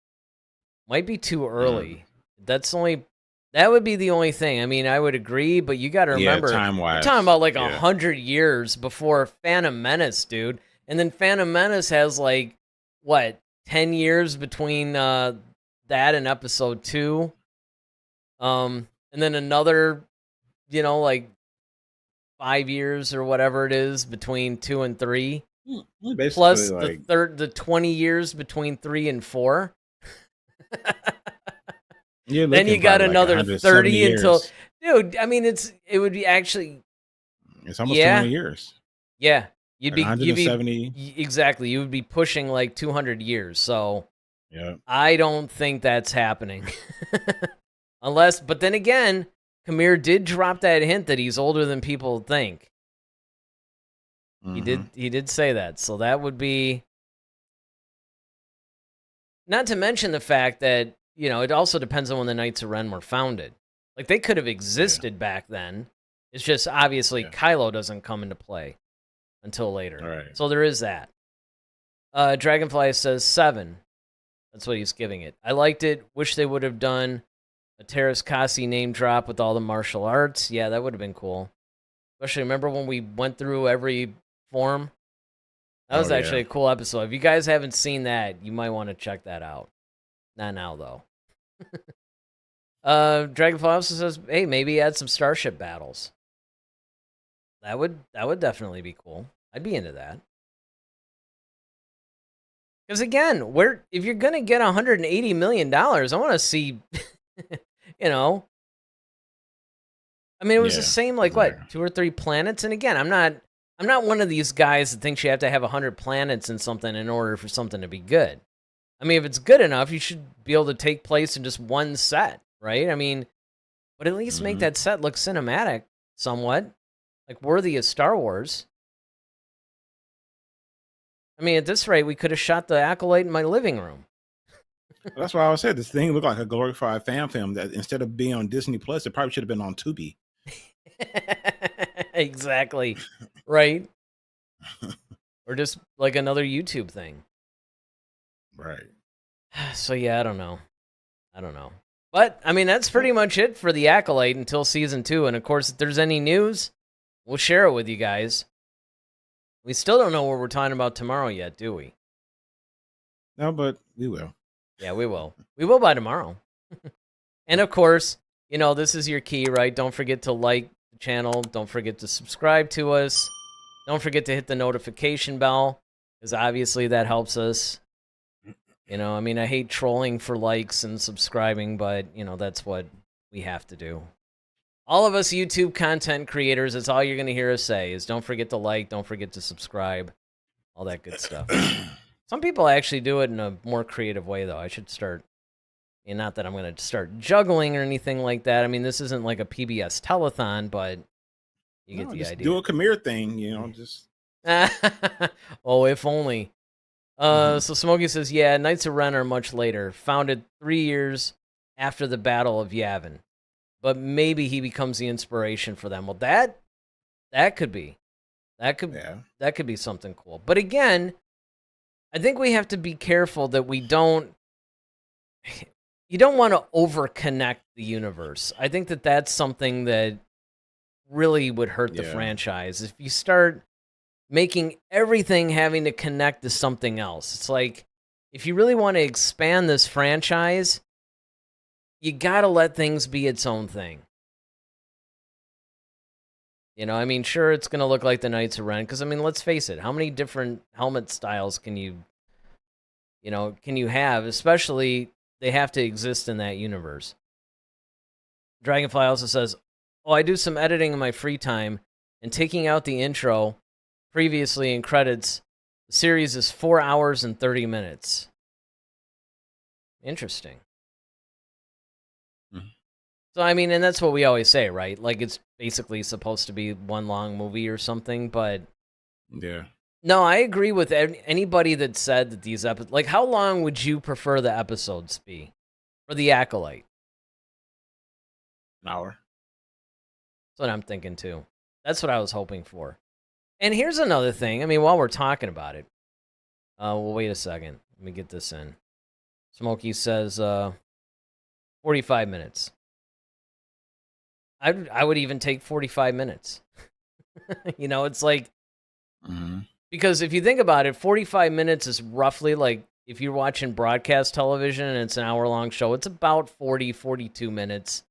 Might be too early. That would be the only thing. I mean, I would agree, but you got to remember, time-wise, we're talking about like 100 years before Phantom Menace, dude. And then Phantom Menace has like, what, 10 years between that and episode 2? And then another, you know, like 5 years or whatever it is between 2 and 3. Plus like... the 20 years between 3 and 4. Then you got another 30 years. Until, dude, I mean, it would be actually, it's almost 200 years. Yeah. You'd be 170. Exactly. You would be pushing like 200 years. So yeah, I don't think that's happening. Unless, but then again, Kamir did drop that hint that he's older than people think. Mm-hmm. He did say that. So that would be, not to mention the fact that, you know, it also depends on when the Knights of Ren were founded. Like, they could have existed back then. It's just obviously Kylo doesn't come into play until later. Right. So there is that. Dragonfly says 7. That's what he's giving it. I liked it. Wish they would have done a Terrace Kasi name drop with all the martial arts. Yeah, that would have been cool. Especially, remember when we went through every form? That was actually a cool episode. If you guys haven't seen that, you might want to check that out. Not now, though. Dragonfly also says, hey, maybe add some starship battles. That would definitely be cool. I'd be into that. Because again, if you're gonna get $180 million, I want to see, you know. I mean, it was the same, like what, 2 or 3 planets. And again, I'm not one of these guys that thinks you have to have 100 planets in something in order for something to be good. I mean, if it's good enough, you should be able to take place in just one set, right? I mean, but at least make that set look cinematic somewhat, like worthy of Star Wars. I mean, at this rate, we could have shot the Acolyte in my living room. That's why I said this thing looked like a glorified fan film that instead of being on Disney Plus, it probably should have been on Tubi. Exactly. Right. Or just like another YouTube thing. Right. So yeah, I don't know. But I mean, that's pretty much it for the Acolyte until season 2. And of course, if there's any news, we'll share it with you guys. We still don't know what we're talking about tomorrow yet, do we? No, but we will. Yeah, we will. We will by tomorrow. And of course, you know, this is your key, right? Don't forget to like the channel. Don't forget to subscribe to us. Don't forget to hit the notification bell, because obviously that helps us. You know, I mean, I hate trolling for likes and subscribing, but, you know, that's what we have to do. All of us YouTube content creators, that's all you're going to hear us say, is don't forget to like, don't forget to subscribe, all that good stuff. Some people actually do it in a more creative way, though. I should start, and not that I'm going to start juggling or anything like that. I mean, this isn't like a PBS telethon, but you get the idea. Do a Kamir thing, you know, just... Oh, if only. So Smokey says, yeah, Knights of Ren are much later, founded 3 years after the Battle of Yavin. But maybe he becomes the inspiration for them. Well, that could be. That could be something cool. But again, I think we have to be careful that you don't want to over-connect the universe. I think that that's something that really would hurt the franchise. If you start making everything having to connect to something else, it's like, if you really want to expand this franchise, you gotta let things be its own thing. You know, I mean, sure, it's gonna look like the Knights of Ren, because, I mean, let's face it, how many different helmet styles can you have? Especially, they have to exist in that universe. Dragonfly also says, oh, I do some editing in my free time, and taking out the intro previously in credits, the series is 4 hours and 30 minutes. Interesting. So, I mean, and that's what we always say, right? Like, it's basically supposed to be one long movie or something, but... Yeah. No, I agree with anybody that said that these episodes... Like, how long would you prefer the episodes be for the Acolyte? An hour. That's what I'm thinking, too. That's what I was hoping for. And here's another thing. I mean, while we're talking about it... well, wait a second. Let me get this in. Smokey says, 45 minutes. I would even take 45 minutes. You know, it's like, because if you think about it, 45 minutes is roughly like, if you're watching broadcast television and it's an hour-long show, it's about 40, 42 minutes.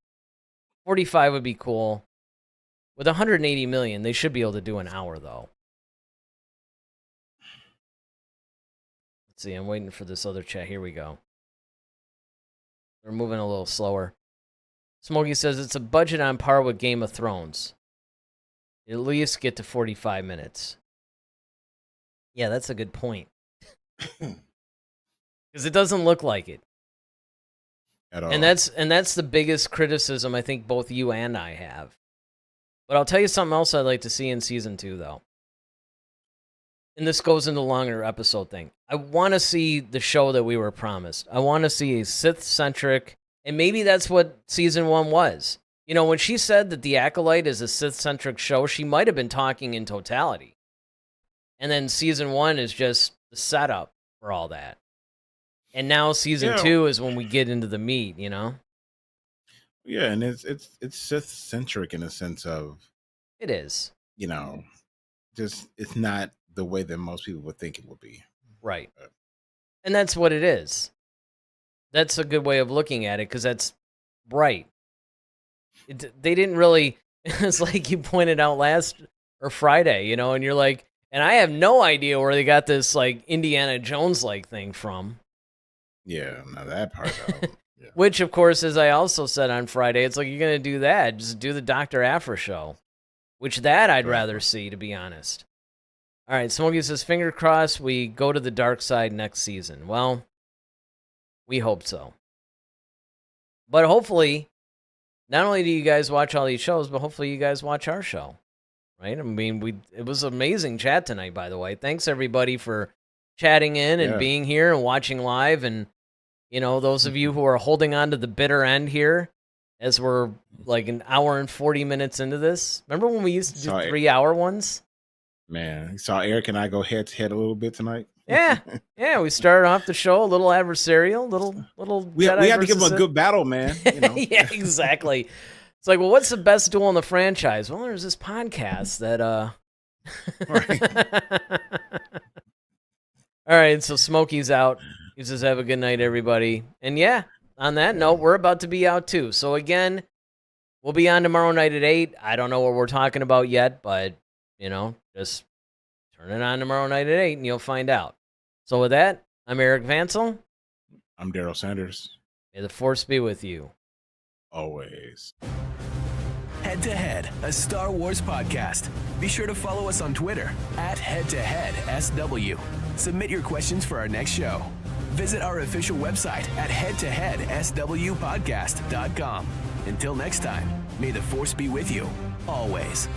45 would be cool. With 180 million, they should be able to do an hour, though. Let's see, I'm waiting for this other chat. Here we go. We're moving a little slower. Smokey says it's a budget on par with Game of Thrones. At least get to 45 minutes. Yeah, that's a good point. Because it doesn't look like it. at all. And that's the biggest criticism I think both you and I have. But I'll tell you something else I'd like to see in season 2, though. And this goes into the longer episode thing. I want to see the show that we were promised. I want to see a Sith-centric, and maybe that's what season 1 was. You know, when she said that The Acolyte is a Sith-centric show, she might have been talking in totality. And then season 1 is just the setup for all that. And now season 2 is when we get into the meat, you know? Yeah, and it's Sith-centric in a sense of... It is. You know, just it's not the way that most people would think it would be. Right. And that's what it is. That's a good way of looking at it, because that's right. They didn't really... It's like you pointed out Friday, you know, and you're like... And I have no idea where they got this, like, Indiana Jones-like thing from. Yeah, now that part, though. Yeah. Which, of course, as I also said on Friday, it's like, you're going to do that. Just do the Dr. Aphra show. Which that I'd rather see, to be honest. All right, Smokey says, finger crossed, we go to the dark side next season. Well, we hope so. But hopefully, not only do you guys watch all these shows, but hopefully you guys watch our show. Right? I mean, it was amazing chat tonight, by the way. Thanks, everybody, for chatting in and being here and watching live. And, you know, those of you who are holding on to the bitter end here, as we're like an hour and 40 minutes into this. Remember when we used to do 3-hour ones? Man, you saw Eric and I go head to head a little bit tonight. Yeah. We started off the show a little adversarial, little. We had to give him a good battle, man. You know? Yeah, exactly. It's like, well, what's the best duel in the franchise? Well, there's this podcast that, All right, so Smokey's out. He says, have a good night, everybody. And yeah, on that note, we're about to be out too. So again, we'll be on tomorrow night at 8. I don't know what we're talking about yet, but, you know, just turn it on tomorrow night at 8 and you'll find out. So with that, I'm Eric Vansel. I'm Darryl Sanders. May the Force be with you. Always. Head to Head, a Star Wars podcast. Be sure to follow us on Twitter @HeadToHeadSW. Submit your questions for our next show. Visit our official website at headtoheadswpodcast.com. Until next time, may the Force be with you, always.